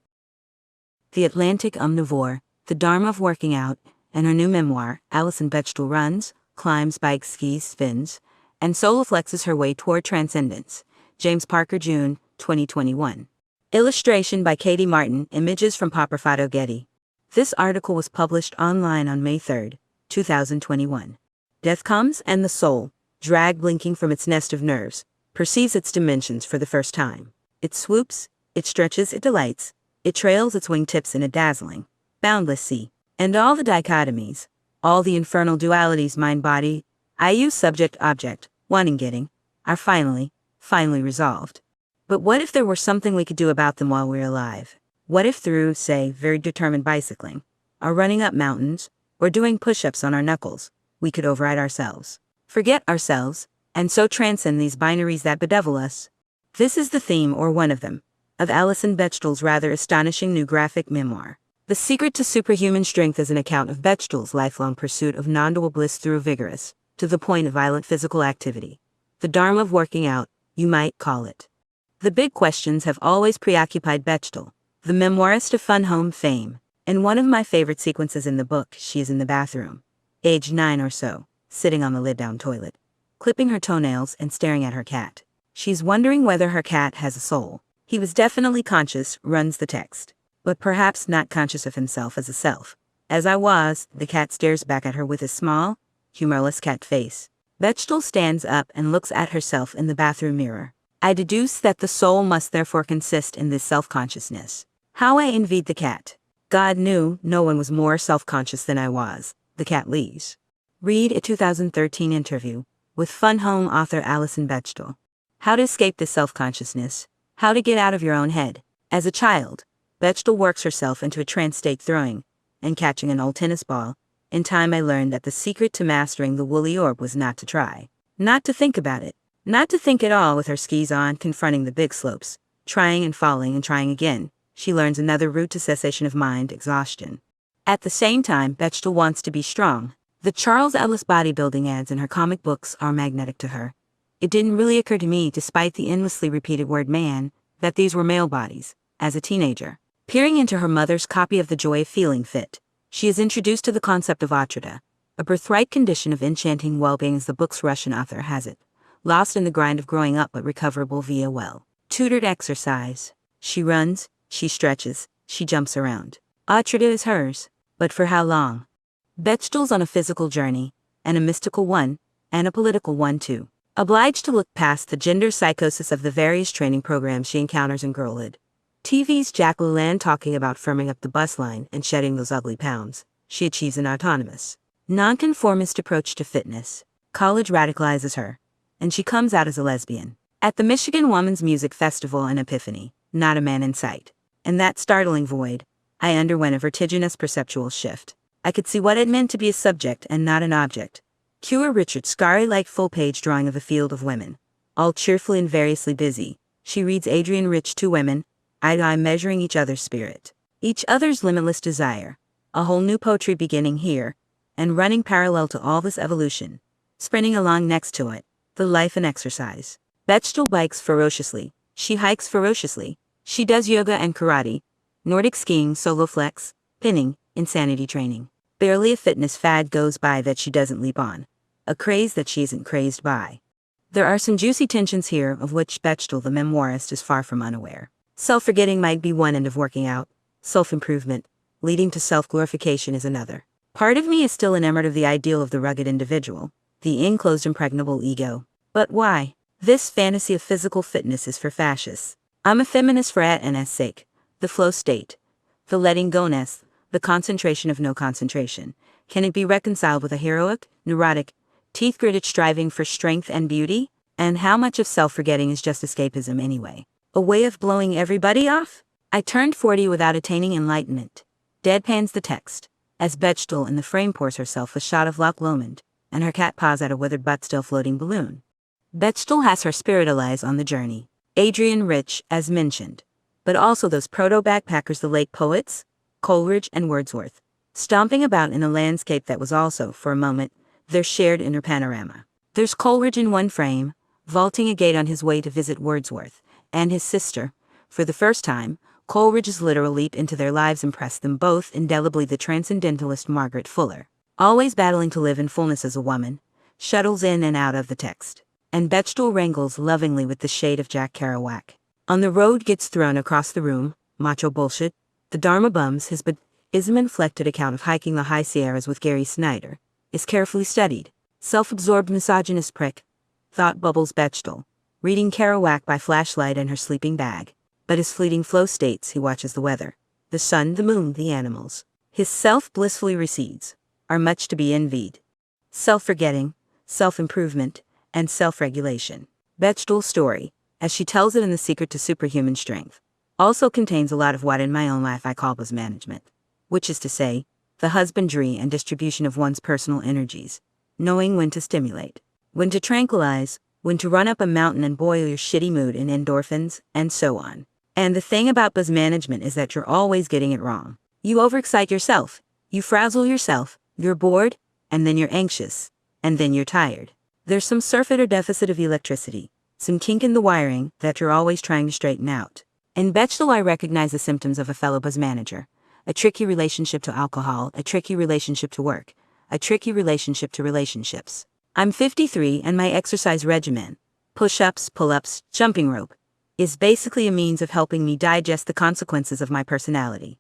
A: The Atlantic Omnivore, The Dharma of Working Out, and her new memoir, Alison Bechdel runs, climbs, bikes, skis, spins, and solo flexes her way toward transcendence. James Parker, June, 2021. Illustration by Katie Martin, images from Paperphoto Getty. This article was published online on May 3, 2021. Death comes and the soul, dragged blinking from its nest of nerves, perceives its dimensions for the first time. It swoops, it stretches, it delights, it trails its wingtips in a dazzling, boundless sea. And all the dichotomies, all the infernal dualities mind-body, I-U subject-object, wanting-getting, are finally resolved. But what if there were something we could do about them while we're alive? What if through, say, very determined bicycling, or running up mountains, or doing push-ups on our knuckles, we could override ourselves, forget ourselves, and so transcend these binaries that bedevil us? This is the theme, or one of them, of Alison Bechdel's rather astonishing new graphic memoir. The Secret to Superhuman Strength is an account of Bechdel's lifelong pursuit of non-dual bliss through vigorous, to the point of violent physical activity. The Dharma of working out, you might call it. The big questions have always preoccupied Bechdel, the memoirist of fun home fame. In one of my favorite sequences in the book, she is in the bathroom, aged 9 or so, sitting on the lid-down toilet, clipping her toenails and staring at her cat. She's wondering whether her cat has a soul. He was definitely conscious, runs the text, but perhaps not conscious of himself as a self. As I was, the cat stares back at her with a small, humorless cat face. Bechdel stands up and looks at herself in the bathroom mirror. I deduce that the soul must therefore consist in this self-consciousness. How I envied the cat. God knew no one was more self-conscious than I was. The cat leaves. Read a 2013 interview with Fun Home author Alison Bechdel. How to escape this self-consciousness. How to get out of your own head. As a child, Bechdel works herself into a trance state throwing and catching an old tennis ball. In time I learned that the secret to mastering the woolly orb was not to try. Not to think about it. Not to think at all with her skis on, confronting the big slopes. Trying and falling and trying again. She learns another route to cessation of mind, exhaustion. At the same time, Bechdel wants to be strong. The Charles Ellis bodybuilding ads in her comic books are magnetic to her. It didn't really occur to me, despite the endlessly repeated word man, that these were male bodies. As a teenager, peering into her mother's copy of The Joy of Feeling Fit, she is introduced to the concept of atrida, a birthright condition of enchanting well-being as the book's Russian author has it, lost in the grind of growing up but recoverable via well-tutored exercise. She runs, she stretches, she jumps around. Atrida is hers, but for how long? Bechdel's on a physical journey, and a mystical one, and a political one too. Obliged to look past the gender psychosis of the various training programs she encounters in girlhood. TV's Jack LaLanne talking about firming up the bus line and shedding those ugly pounds. She achieves an autonomous, nonconformist approach to fitness. College radicalizes her, and she comes out as a lesbian. At the Michigan Women's Music Festival in Epiphany, not a man in sight. In that startling void, I underwent a vertiginous perceptual shift. I could see what it meant to be a subject and not an object. Cure Richard's scary-like full-page drawing of a field of women, all cheerfully and variously busy. She reads Adrienne Rich, two women, eye to eye, measuring each other's spirit, each other's limitless desire. A whole new poetry beginning here, and running parallel to all this evolution, sprinting along next to it, the life and exercise. Bechtel bikes ferociously, she hikes ferociously, she does yoga and karate, Nordic skiing, solo flex, pinning, insanity training. Barely a fitness fad goes by that she doesn't leap on, a craze that she isn't crazed by. There are some juicy tensions here of which Bechtel the memoirist is far from unaware. Self-forgetting might be one end of working out, self-improvement, leading to self-glorification is another. Part of me is still enamored of the ideal of the rugged individual, the enclosed impregnable ego. But why? This fantasy of physical fitness is for fascists. I'm a feminist for ATN's sake, the flow state, the letting go-ness, the concentration of no concentration. Can it be reconciled with a heroic, neurotic, teeth-gritted striving for strength and beauty? And how much of self-forgetting is just escapism anyway? A way of blowing everybody off? I turned 40 without attaining enlightenment. Deadpans the text, as Bechtel in the frame pours herself a shot of Loch Lomond, and her cat paws at a withered but still floating balloon. Bechtel has her spiritualize on the journey. Adrienne Rich, as mentioned, but also those proto-backpackers, the late poets, Coleridge and Wordsworth, stomping about in a landscape that was also, for a moment, their shared inner panorama. There's Coleridge in one frame, vaulting a gate on his way to visit Wordsworth, and his sister. For the first time, Coleridge's literal leap into their lives impressed them both indelibly. The transcendentalist Margaret Fuller, always battling to live in fullness as a woman, shuttles in and out of the text, and Bechtel wrangles lovingly with the shade of Jack Kerouac. On the road gets thrown across the room, macho bullshit, the Dharma bums, his Buddhism-inflected account of hiking the high Sierras with Gary Snyder, is carefully studied. Self-absorbed misogynist prick, thought bubbles Bechtel, reading Kerouac by flashlight in her sleeping bag. But his fleeting flow states, he watches the weather, the sun, the moon, the animals. His self blissfully recedes, are much to be envied. Self-forgetting, self-improvement, and self-regulation. Bechtel's story, as she tells it in The Secret to Superhuman Strength, also contains a lot of what in my own life I call buzz management, which is to say, the husbandry and distribution of one's personal energies, knowing when to stimulate, when to tranquilize, when to run up a mountain and boil your shitty mood in endorphins, and so on. And the thing about buzz management is that you're always getting it wrong. You overexcite yourself, you frazzle yourself, you're bored, and then you're anxious, and then you're tired. There's some surfeit or deficit of electricity, some kink in the wiring that you're always trying to straighten out. In Bechtel I recognize the symptoms of a fellow buzz manager. A tricky relationship to alcohol, a tricky relationship to work, a tricky relationship to relationships. I'm 53 and my exercise regimen, push-ups, pull-ups, jumping rope, is basically a means of helping me digest the consequences of my personality.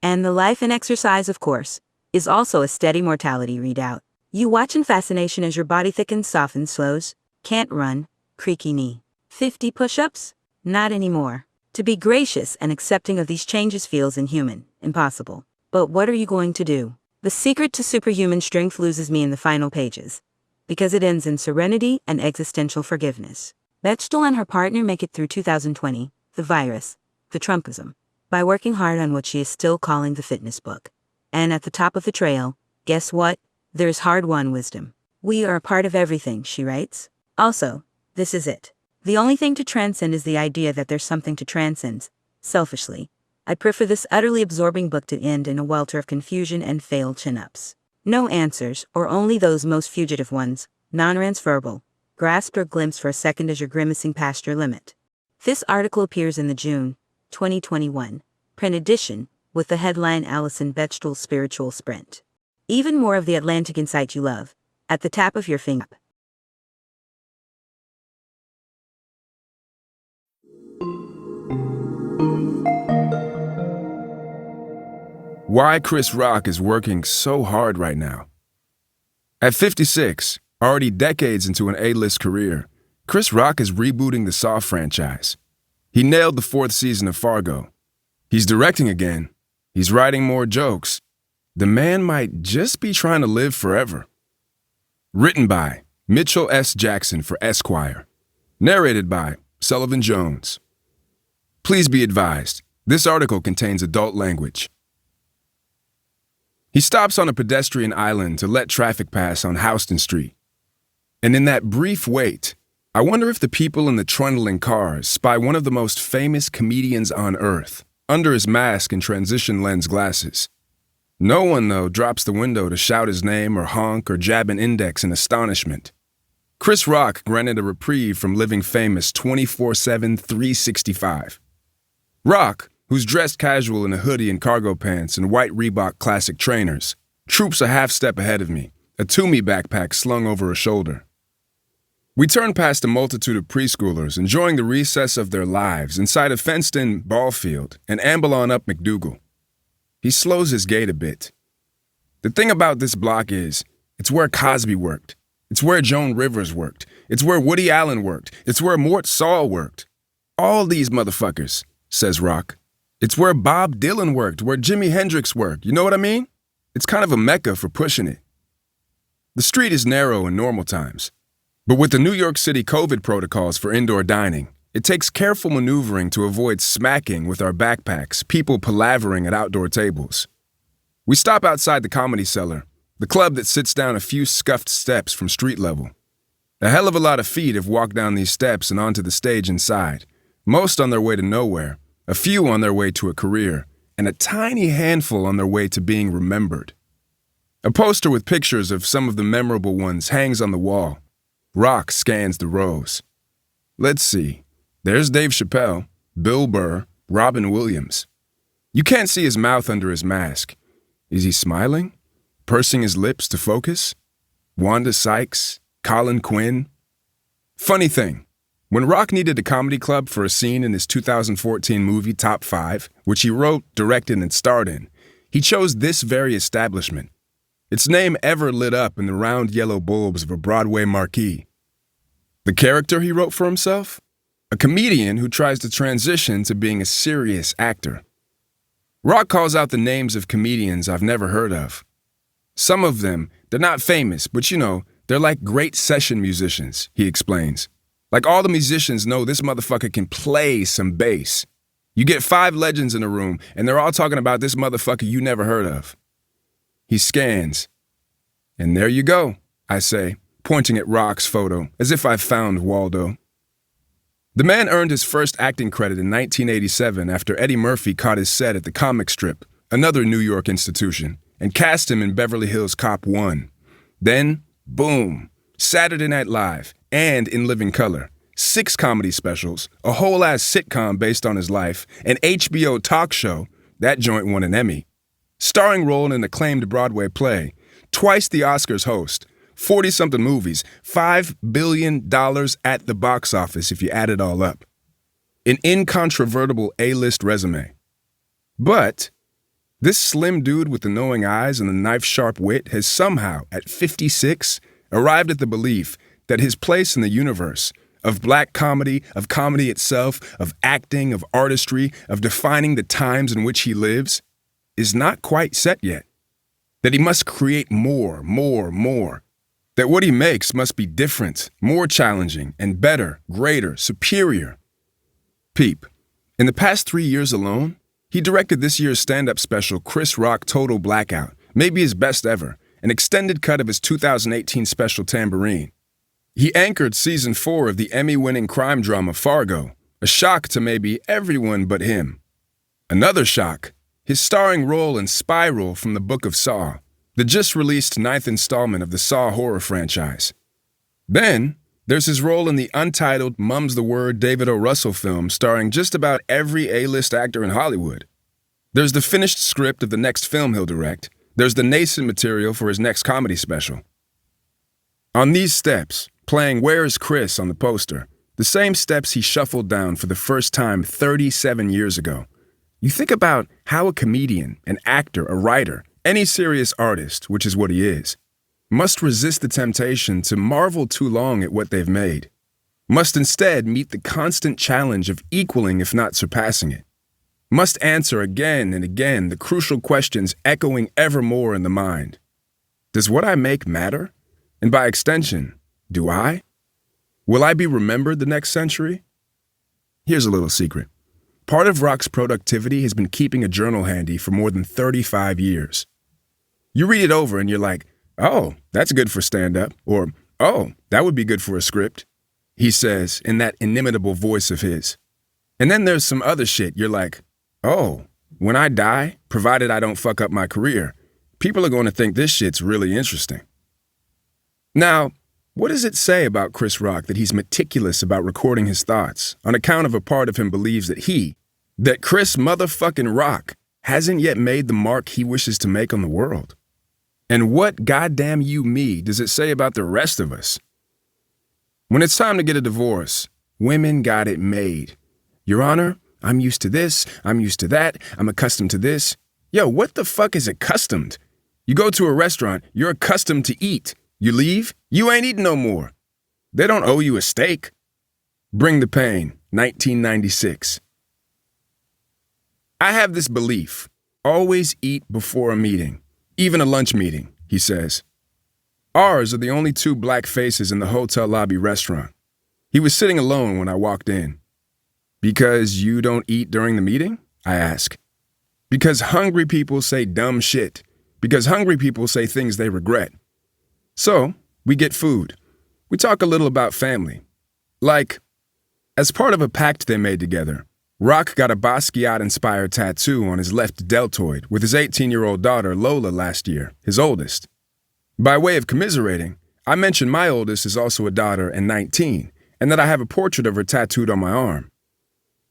A: And the life and exercise, of course, is also a steady mortality readout. You watch in fascination as your body thickens, softens, slows, can't run, creaky knee. 50 push-ups? Not anymore. To be gracious and accepting of these changes feels inhuman, impossible. But what are you going to do? The Secret to Superhuman Strength loses me in the final pages, because it ends in serenity and existential forgiveness. Bechtel and her partner make it through 2020, the virus, the Trumpism, by working hard on what she is still calling the fitness book. And at the top of the trail, guess what? There's hard-won wisdom. We are a part of everything, she writes. Also, this is it. The only thing to transcend is the idea that there's something to transcend. Selfishly, I prefer this utterly absorbing book to end in a welter of confusion and failed chin-ups. No answers, or only those most fugitive ones, non-transferable, grasped or glimpsed for a second as you're grimacing past your limit. This article appears in the June 2021 print edition with the headline Alison Bechtel's Spiritual Sprint. Even more of the Atlantic insight you love, at the tap of your finger.
C: Why Chris Rock is working so hard right now. At 56, already decades into an A-list career, Chris Rock is rebooting the Saw franchise. He nailed the 4th season of Fargo. He's directing again. He's writing more jokes. The man might just be trying to live forever. Written by Mitchell S. Jackson for Esquire. Narrated by Sullivan Jones. Please be advised, this article contains adult language. He stops on a pedestrian island to let traffic pass on Houston Street. And in that brief wait, I wonder if the people in the trundling cars spy one of the most famous comedians on Earth under his mask and transition lens glasses. No one, though, drops the window to shout his name or honk or jab an index in astonishment. Chris Rock granted a reprieve from living famous 24/7, 365. Rock, who's dressed casual in a hoodie and cargo pants and white Reebok classic trainers, troops a half step ahead of me, a Toomey backpack slung over a shoulder. We turn past a multitude of preschoolers enjoying the recess of their lives inside a fenced-in ball field and amble on up McDougal. He slows his gait a bit. The thing about this block is, it's where Cosby worked. It's where Joan Rivers worked. It's where Woody Allen worked. It's where Mort Saul worked. All these motherfuckers, says Rock. It's where Bob Dylan worked, where Jimi Hendrix worked. You know what I mean? It's kind of a mecca for pushing it. The street is narrow in normal times. But with the New York City COVID protocols for indoor dining, it takes careful maneuvering to avoid smacking with our backpacks, people palavering at outdoor tables. We stop outside the Comedy Cellar, the club that sits down a few scuffed steps from street level. A hell of a lot of feet have walked down these steps and onto the stage inside, most on their way to nowhere, a few on their way to a career, and a tiny handful on their way to being remembered. A poster with pictures of some of the memorable ones hangs on the wall. Rock scans the rows. Let's see. There's Dave Chappelle, Bill Burr, Robin Williams. You can't see his mouth under his mask. Is he smiling? Pursing his lips to focus? Wanda Sykes? Colin Quinn? Funny thing, when Rock needed a comedy club for a scene in his 2014 movie Top 5, which he wrote, directed, and starred in, he chose this very establishment. Its name ever lit up in the round yellow bulbs of a Broadway marquee. The character he wrote for himself? A comedian who tries to transition to being a serious actor. Rock calls out the names of comedians I've never heard of. Some of them, they're not famous, but they're like great session musicians, he explains. Like all the musicians know this motherfucker can play some bass. You get 5 legends in a room, and they're all talking about this motherfucker you never heard of. He scans. And there you go, I say, pointing at Rock's photo, as if I've found Waldo. The man earned his first acting credit in 1987 after Eddie Murphy caught his set at the Comic Strip, another New York institution, and cast him in Beverly Hills Cop 1. Then, boom, Saturday Night Live, and In Living Color, 6 comedy specials, a whole-ass sitcom based on his life, an HBO talk show, that joint won an Emmy, starring role in an acclaimed Broadway play, twice the Oscars host, 40-something movies, $5 billion at the box office if you add it all up. An incontrovertible A-list resume. But this slim dude with the knowing eyes and the knife-sharp wit has somehow, at 56, arrived at the belief that his place in the universe, of black comedy, of comedy itself, of acting, of artistry, of defining the times in which he lives, is not quite set yet. That he must create more. That what he makes must be different, more challenging, and better, greater, superior. Peep, in the past 3 years alone, he directed this year's stand-up special Chris Rock Total Blackout, maybe his best ever, an extended cut of his 2018 special Tambourine. He anchored season 4 of the Emmy-winning crime drama Fargo, a shock to maybe everyone but him. Another shock, his starring role in Spiral from the Book of Saw, the just-released 9th installment of the Saw horror franchise. Then, there's his role in the untitled Mum's the Word David O. Russell film starring just about every A-list actor in Hollywood. There's the finished script of the next film he'll direct. There's the nascent material for his next comedy special. On these steps, playing Where's Chris on the poster, the same steps he shuffled down for the first time 37 years ago. You think about how a comedian, an actor, a writer, any serious artist, which is what he is, must resist the temptation to marvel too long at what they've made, must instead meet the constant challenge of equaling if not surpassing it, must answer again and again the crucial questions echoing ever more in the mind. Does what I make matter? And by extension, do I? Will I be remembered the next century? Here's a little secret. Part of Rock's productivity has been keeping a journal handy for more than 35 years. You read it over and you're like, oh, that's good for stand-up, or, oh, that would be good for a script. he says in that inimitable voice of his. And then there's some other shit you're like, oh, when I die, provided I don't fuck up my career, people are going to think this shit's really interesting. Now, what does it say about Chris Rock that he's meticulous about recording his thoughts on account of a part of him believes that Chris motherfucking Rock hasn't yet made the mark he wishes to make on the world? And what goddamn you me does it say about the rest of us? When it's time to get a divorce, women got it made. Your Honor, I'm used to this, I'm used to that, I'm accustomed to this. Yo, what the fuck is accustomed? You go to a restaurant, you're accustomed to eat. You leave, you ain't eating no more. They don't owe you a steak. Bring the Pain, 1996. I have this belief, always eat before a meeting, even a lunch meeting, he says. Ours are the only two black faces in the hotel lobby restaurant. He was sitting alone when I walked in. Because you don't eat during the meeting? I ask. Because hungry people say dumb shit. Because hungry people say things they regret. So, we get food. We talk a little about family. Like, as part of a pact they made together, Rock got a Basquiat-inspired tattoo on his left deltoid with his 18-year-old daughter Lola last year, his oldest. By way of commiserating, I mentioned my oldest is also a daughter and 19, and that I have a portrait of her tattooed on my arm.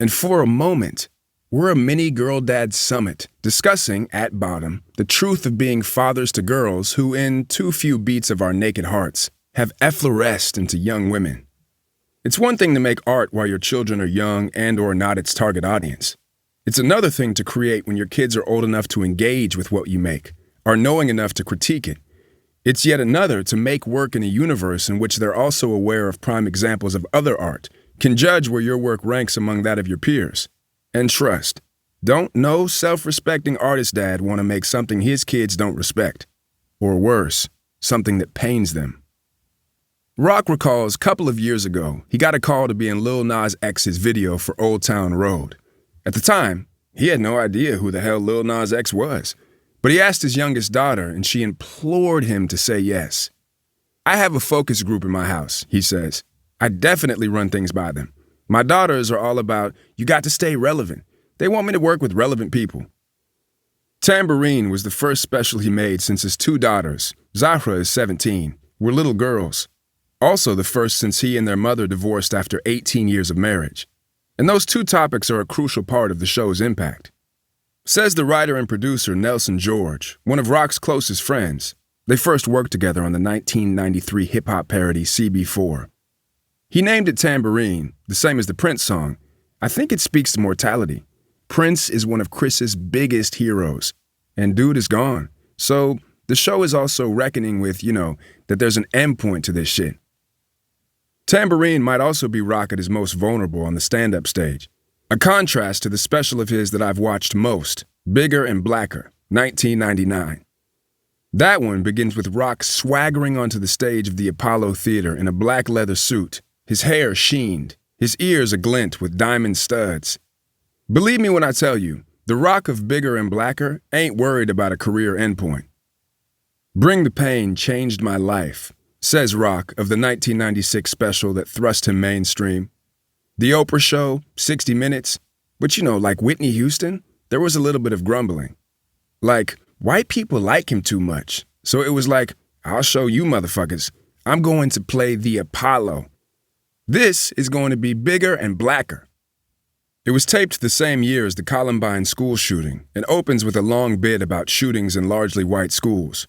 C: And for a moment, we're a mini girl dad summit discussing, at bottom, the truth of being fathers to girls who, in too few beats of our naked hearts, have effloresced into young women. It's one thing to make art while your children are young and or not its target audience. It's another thing to create when your kids are old enough to engage with what you make, are knowing enough to critique it. It's yet another to make work in a universe in which they're also aware of prime examples of other art, can judge where your work ranks among that of your peers. And trust, don't no self-respecting artist dad want to make something his kids don't respect. Or worse, something that pains them. Rock recalls a couple of years ago, he got a call to be in Lil Nas X's video for Old Town Road. At the time, he had no idea who the hell Lil Nas X was. But he asked his youngest daughter, and she implored him to say yes. I have a focus group in my house, he says. I definitely run things by them. My daughters are all about, you got to stay relevant. They want me to work with relevant people. Tambourine was the first special he made since his two daughters, Zahra is 17, were little girls. Also the first since he and their mother divorced after 18 years of marriage. And those two topics are a crucial part of the show's impact. Says the writer and producer Nelson George, one of Rock's closest friends. They first worked together on the 1993 hip-hop parody CB4. He named it Tambourine, the same as the Prince song. I think it speaks to mortality. Prince is one of Chris's biggest heroes, and dude is gone. So the show is also reckoning with, that there's an endpoint to this shit. Tambourine might also be Rock at his most vulnerable on the stand-up stage. A contrast to the special of his that I've watched most, Bigger and Blacker, 1999. That one begins with Rock swaggering onto the stage of the Apollo Theater in a black leather suit, his hair sheened, his ears aglint with diamond studs. Believe me when I tell you, the Rock of Bigger and Blacker ain't worried about a career endpoint. Bring the Pain changed my life, says Rock of the 1996 special that thrust him mainstream. The Oprah Show, 60 Minutes, but like Whitney Houston, there was a little bit of grumbling. Like, white people like him too much, so it was like, I'll show you motherfuckers, I'm going to play the Apollo. This is going to be bigger and blacker. It was taped the same year as the Columbine school shooting and opens with a long bit about shootings in largely white schools.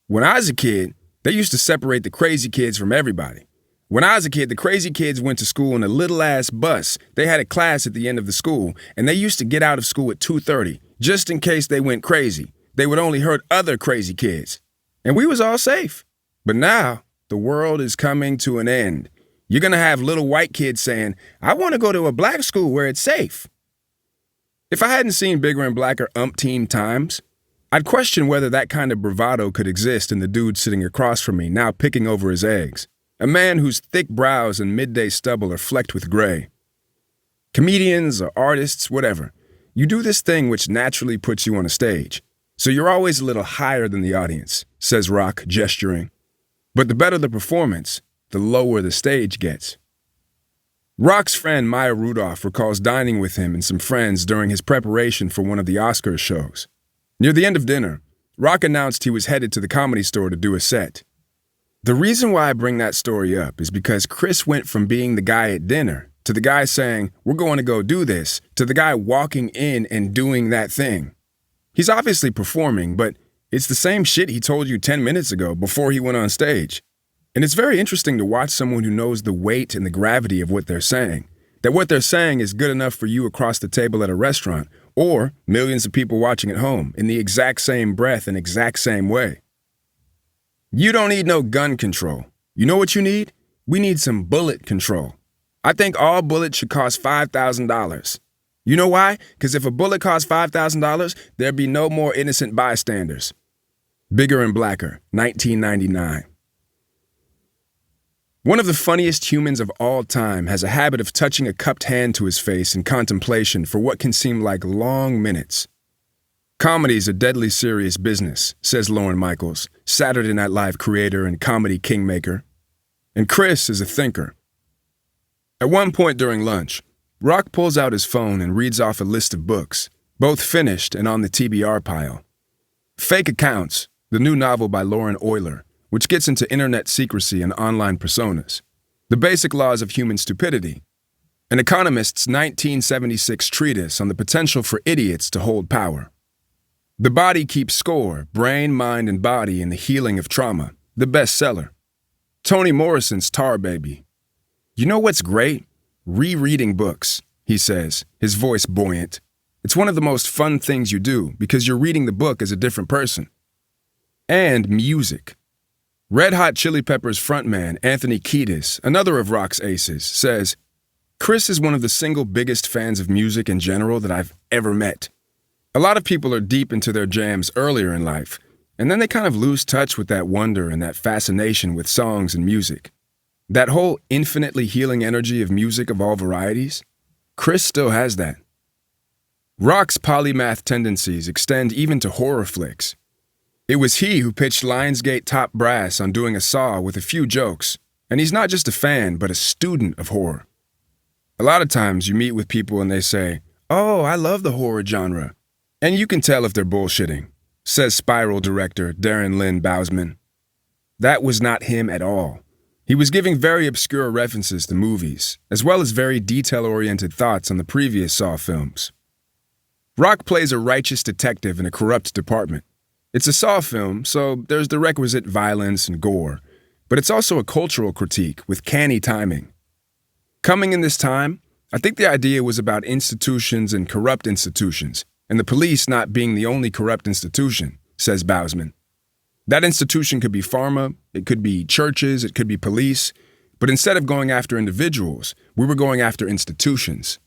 C: When I was a kid, they used to separate the crazy kids from everybody. When I was a kid, the crazy kids went to school in a little-ass bus. They had a class at the end of the school, and they used to get out of school at 2:30, just in case they went crazy. They would only hurt other crazy kids. And we was all safe. But now, the world is coming to an end. You're going to have little white kids saying, I want to go to a black school where it's safe. If I hadn't seen Bigger and Blacker umpteen times, I'd question whether that kind of bravado could exist in the dude sitting across from me now picking over his eggs. A man whose thick brows and midday stubble are flecked with gray. Comedians or artists, whatever, you do this thing which naturally puts you on a stage. So you're always a little higher than the audience, says Rock, gesturing. But the better the performance, the lower the stage gets. Rock's friend Maya Rudolph recalls dining with him and some friends during his preparation for one of the Oscars shows. Near the end of dinner, Rock announced he was headed to the Comedy Store to do a set. The reason why I bring that story up is because Chris went from being the guy at dinner to the guy saying, "We're going to go do this," to the guy walking in and doing that thing. He's obviously performing, but it's the same shit he told you 10 minutes ago before he went on stage. And it's very interesting to watch someone who knows the weight and the gravity of what they're saying. That what they're saying is good enough for you across the table at a restaurant, or millions of people watching at home in the exact same breath and exact same way. You don't need no gun control. You know what you need? We need some bullet control. I think all bullets should cost $5,000. You know why? Because if a bullet costs $5,000, there'd be no more innocent bystanders. Bigger and Blacker, 1999. One of the funniest humans of all time has a habit of touching a cupped hand to his face in contemplation for what can seem like long minutes. Comedy's a deadly serious business, says Lorne Michaels, Saturday Night Live creator and comedy kingmaker. And Chris is a thinker. At one point during lunch, Rock pulls out his phone and reads off a list of books, both finished and on the TBR pile. Fake Accounts, the new novel by Lauren Euler, which gets into internet secrecy and online personas, The Basic Laws of Human Stupidity, an economist's 1976 treatise on the potential for idiots to hold power. The Body Keeps Score, Brain, Mind, and Body in the Healing of Trauma, the bestseller. Toni Morrison's Tar Baby. You know what's great? Rereading books, he says, his voice buoyant. It's one of the most fun things you do because you're reading the book as a different person. And music. Red Hot Chili Peppers frontman Anthony Kiedis, another of Rock's aces, says, "Chris is one of the single biggest fans of music in general that I've ever met. A lot of people are deep into their jams earlier in life, and then they kind of lose touch with that wonder and that fascination with songs and music. That whole infinitely healing energy of music of all varieties, Chris still has that." Rock's polymath tendencies extend even to horror flicks. It was he who pitched Lionsgate top brass on doing a Saw with a few jokes, and he's not just a fan, but a student of horror. A lot of times you meet with people and they say, "Oh, I love the horror genre." And you can tell if they're bullshitting, says Spiral director Darren Lynn Bousman. That was not him at all. He was giving very obscure references to movies, as well as very detail-oriented thoughts on the previous Saw films. Rock plays a righteous detective in a corrupt department. It's a Saw film, so there's the requisite violence and gore, but it's also a cultural critique with canny timing. Coming in this time, I think the idea was about institutions and corrupt institutions, and the police not being the only corrupt institution, says Bousman. That institution could be pharma, it could be churches, it could be police, but instead of going after individuals, we were going after institutions.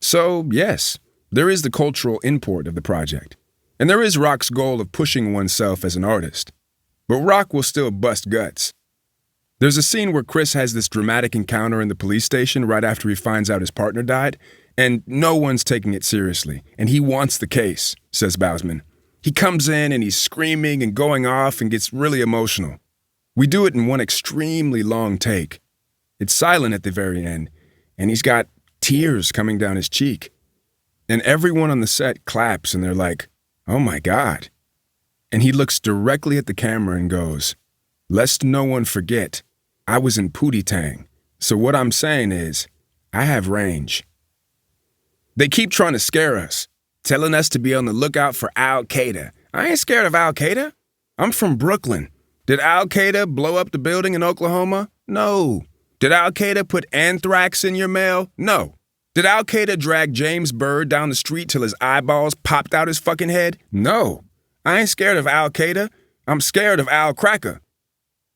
C: So, yes, there is the cultural import of the project, and there is Rock's goal of pushing oneself as an artist. But Rock will still bust guts. There's a scene where Chris has this dramatic encounter in the police station right after he finds out his partner died, and no one's taking it seriously, and he wants the case, says Bousman. He comes in and he's screaming and going off and gets really emotional. We do it in one extremely long take. It's silent at the very end, and he's got tears coming down his cheek. And everyone on the set claps and they're like, "Oh my God." And he looks directly at the camera and goes, "Lest no one forget, I was in Pootie Tang, so what I'm saying is, I have range." They keep trying to scare us, telling us to be on the lookout for Al-Qaeda. I ain't scared of Al-Qaeda. I'm from Brooklyn. Did Al-Qaeda blow up the building in Oklahoma? No. Did Al-Qaeda put anthrax in your mail? No. Did Al-Qaeda drag James Byrd down the street till his eyeballs popped out his fucking head? No. I ain't scared of Al-Qaeda. I'm scared of Al Cracker.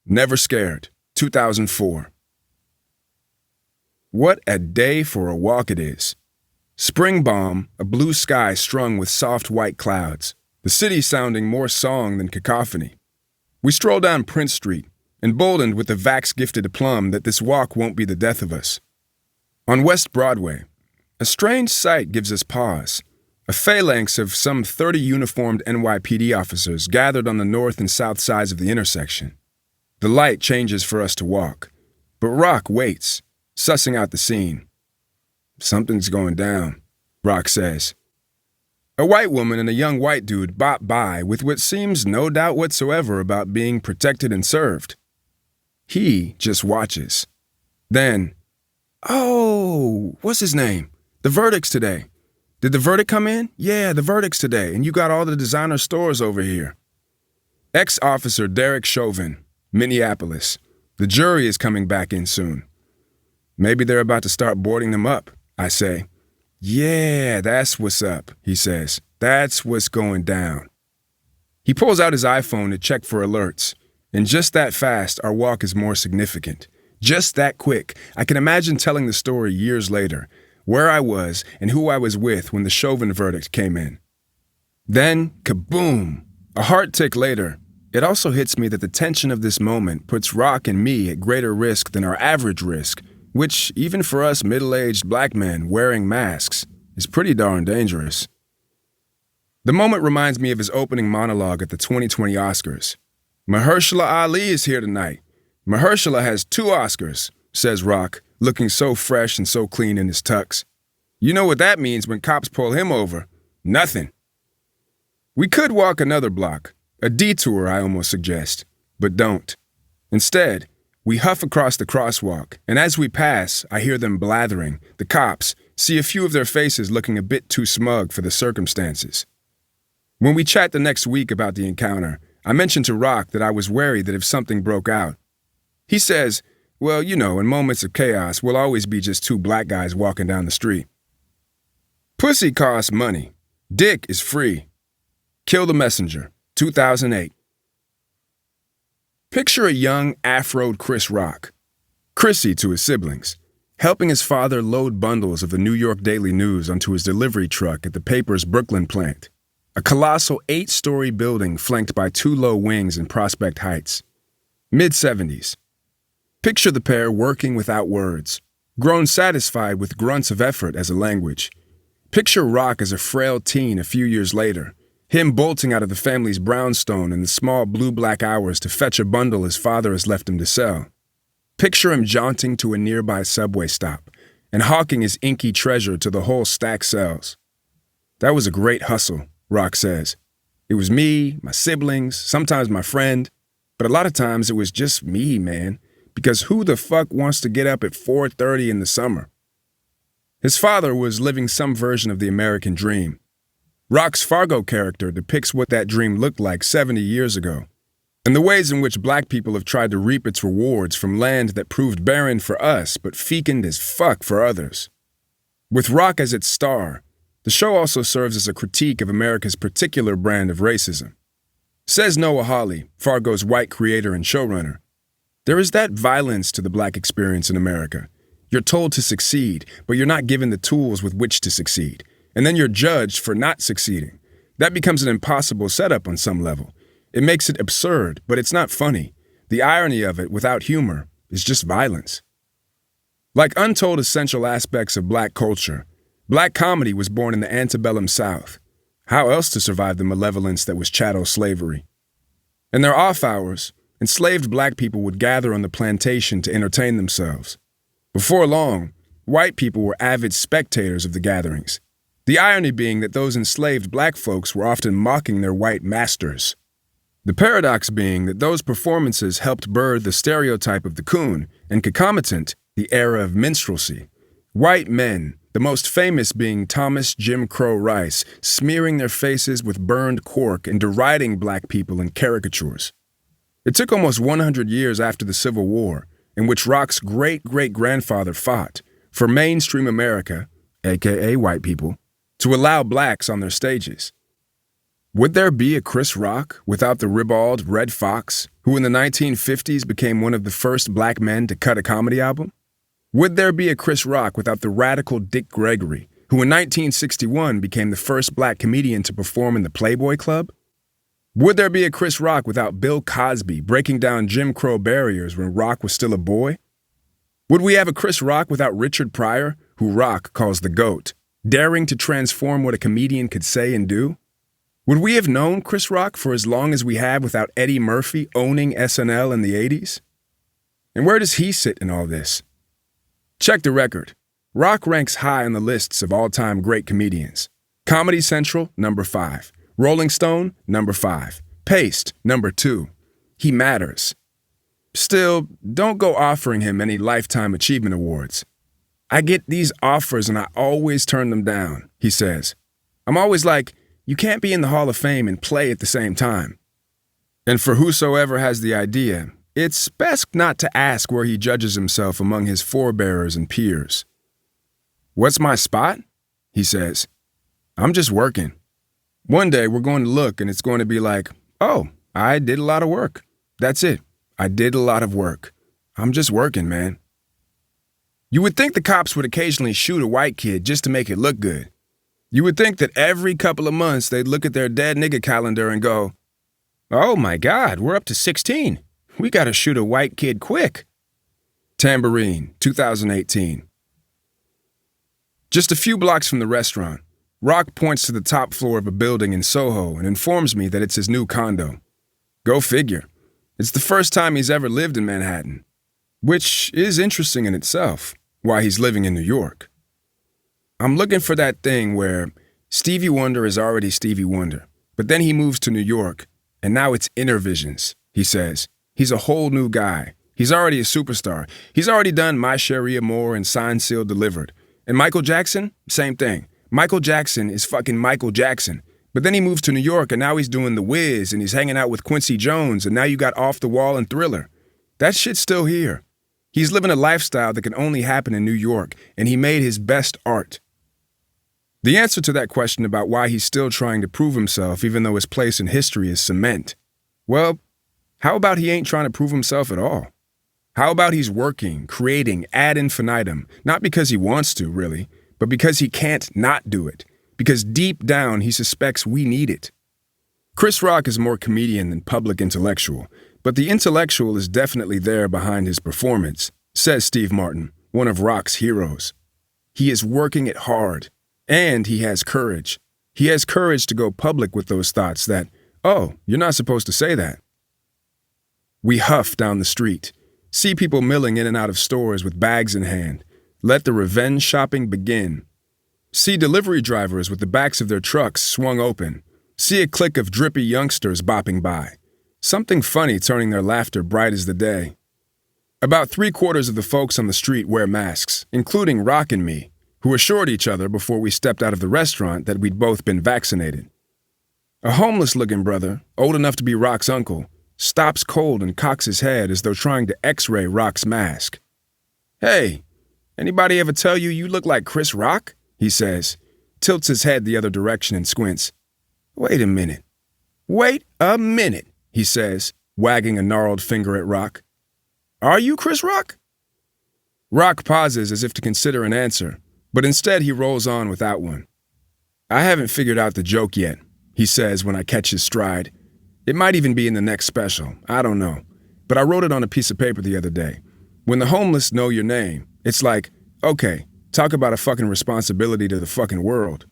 C: Never Scared, 2004. What a day for a walk it is. Spring balm, a blue sky strung with soft white clouds, the city sounding more song than cacophony. We stroll down Prince Street, emboldened with the vax-gifted aplomb that this walk won't be the death of us. On West Broadway, a strange sight gives us pause. A phalanx of some 30 uniformed NYPD officers gathered on the north and south sides of the intersection. The light changes for us to walk, but Rock waits, sussing out the scene. Something's going down, Rock says. A white woman and a young white dude bop by with what seems no doubt whatsoever about being protected and served. He just watches. Then, oh, what's his name? The verdict's today. Did the verdict come in? Yeah, the verdict's today, and you got all the designer stores over here. Ex-Officer Derek Chauvin, Minneapolis. The jury is coming back in soon. Maybe they're about to start boarding them up, I say. Yeah, that's what's up, he says. That's what's going down. He pulls out his iPhone to check for alerts, and just that fast, our walk is more significant. Just that quick, I can imagine telling the story years later, where I was and who I was with when the Chauvin verdict came in. Then, kaboom! A heart tick later, it also hits me that the tension of this moment puts Rock and me at greater risk than our average risk, which, even for us middle-aged black men wearing masks, is pretty darn dangerous. The moment reminds me of his opening monologue at the 2020 Oscars. Mahershala Ali is here tonight. Mahershala has 2 Oscars, says Rock, looking so fresh and so clean in his tux. You know what that means when cops pull him over. Nothing. We could walk another block, a detour I almost suggest, but don't. Instead, we huff across the crosswalk, and as we pass, I hear them blathering, the cops, see a few of their faces looking a bit too smug for the circumstances. When we chat the next week about the encounter, I mentioned to Rock that I was worried that if something broke out. He says, well, you know, in moments of chaos, we'll always be just 2 black guys walking down the street. Pussy costs money. Dick is free. Kill the Messenger, 2008. Picture a young, afroed Chris Rock, Chrissy to his siblings, helping his father load bundles of the New York Daily News onto his delivery truck at the paper's Brooklyn plant, a colossal 8-story building flanked by 2 low wings in Prospect Heights. Mid-70s. Picture the pair working without words, grown satisfied with grunts of effort as a language. Picture Rock as a frail teen a few years later, him bolting out of the family's brownstone in the small blue-black hours to fetch a bundle his father has left him to sell. Picture him jaunting to a nearby subway stop and hawking his inky treasure to the whole stack sells. That was a great hustle, Rock says. It was me, my siblings, sometimes my friend, but a lot of times it was just me, man. Because who the fuck wants to get up at 4:30 in the summer? His father was living some version of the American dream. Rock's Fargo character depicts what that dream looked like 70 years ago, and the ways in which black people have tried to reap its rewards from land that proved barren for us but fecund as fuck for others. With Rock as its star, the show also serves as a critique of America's particular brand of racism. Says Noah Hawley, Fargo's white creator and showrunner, there is that violence to the black experience in America. You're told to succeed, but you're not given the tools with which to succeed. And then you're judged for not succeeding. That becomes an impossible setup on some level. It makes it absurd, but it's not funny. The irony of it, without humor, is just violence. Like untold essential aspects of black culture, black comedy was born in the antebellum South. How else to survive the malevolence that was chattel slavery? In their off hours, enslaved black people would gather on the plantation to entertain themselves. Before long, white people were avid spectators of the gatherings. The irony being that those enslaved black folks were often mocking their white masters. The paradox being that those performances helped birth the stereotype of the coon, and concomitant, the era of minstrelsy. White men, the most famous being Thomas Jim Crow Rice, smearing their faces with burned cork and deriding black people in caricatures. It took almost 100 years after the Civil War, in which Rock's great-great-grandfather fought, for mainstream America, aka white people, to allow blacks on their stages. Would there be a Chris Rock without the ribald Red Fox, who in the 1950s became one of the first black men to cut a comedy album? Would there be a Chris Rock without the radical Dick Gregory, who in 1961 became the first black comedian to perform in the Playboy Club? Would there be a Chris Rock without Bill Cosby breaking down Jim Crow barriers when Rock was still a boy? Would we have a Chris Rock without Richard Pryor, who Rock calls the GOAT, daring to transform what a comedian could say and do? Would we have known Chris Rock for as long as we have without Eddie Murphy owning SNL in the 80s? And where does he sit in all this? Check the record. Rock ranks high on the lists of all-time great comedians. Comedy Central, number 5. Rolling Stone, number 5. Paste, number 2. He matters. Still, don't go offering him any Lifetime Achievement Awards. I get these offers and I always turn them down, he says. I'm always like, you can't be in the Hall of Fame and play at the same time. And for whosoever has the idea, it's best not to ask where he judges himself among his forebearers and peers. What's my spot? He says. I'm just working. One day we're going to look and it's going to be like, oh, I did a lot of work. That's it. I did a lot of work. I'm just working, man. You would think the cops would occasionally shoot a white kid just to make it look good. You would think that every couple of months they'd look at their dead nigga calendar and go, oh my God, we're up to 16. We gotta shoot a white kid quick. Tambourine, 2018. Just a few blocks from the restaurant, Rock points to the top floor of a building in Soho and informs me that it's his new condo. Go figure. It's the first time he's ever lived in Manhattan, which is interesting in itself, why he's living in New York. I'm looking for that thing where Stevie Wonder is already Stevie Wonder, but then he moves to New York, and now it's inner visions, he says. He's a whole new guy. He's already a superstar. He's already done My Sharia Moore and Signed, Sealed, Delivered. And Michael Jackson? Same thing. Michael Jackson is fucking Michael Jackson. But then he moves to New York, and now he's doing The Wiz, and he's hanging out with Quincy Jones, and now you got Off the Wall and Thriller. That shit's still here. He's living a lifestyle that can only happen in New York, and he made his best art. The answer to that question about why he's still trying to prove himself even though his place in history is cement, well, how about he ain't trying to prove himself at all? How about he's working, creating ad infinitum, not because he wants to, really, but because he can't not do it, because deep down he suspects we need it. Chris Rock is more comedian than public intellectual, but the intellectual is definitely there behind his performance, says Steve Martin, one of Rock's heroes. He is working it hard, and he has courage. He has courage to go public with those thoughts that, oh, you're not supposed to say that. We huff down the street, see people milling in and out of stores with bags in hand. Let the revenge shopping begin. See delivery drivers with the backs of their trucks swung open. See a clique of drippy youngsters bopping by. Something funny turning their laughter bright as the day. About 3/4 of the folks on the street wear masks, including Rock and me, who assured each other before we stepped out of the restaurant that we'd both been vaccinated. A homeless-looking brother, old enough to be Rock's uncle, stops cold and cocks his head as though trying to x-ray Rock's mask. Hey, anybody ever tell you look like Chris Rock? He says, tilts his head the other direction and squints. Wait a minute, he says, wagging a gnarled finger at Rock. Are you Chris Rock? Rock pauses as if to consider an answer, but instead he rolls on without one. I haven't figured out the joke yet, he says when I catch his stride. It might even be in the next special, I don't know. But I wrote it on a piece of paper the other day. When the homeless know your name, it's like, okay, talk about a fucking responsibility to the fucking world.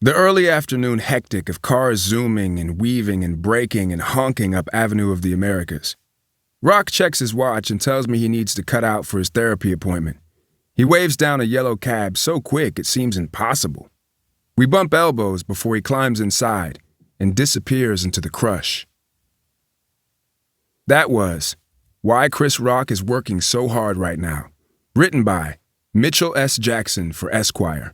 C: The early afternoon hectic of cars zooming and weaving and braking and honking up Avenue of the Americas. Rock checks his watch and tells me he needs to cut out for his therapy appointment. He waves down a yellow cab so quick it seems impossible. We bump elbows before he climbs inside and disappears into the crush. That was Why Chris Rock is Working So Hard Right Now, written by Mitchell S. Jackson for Esquire.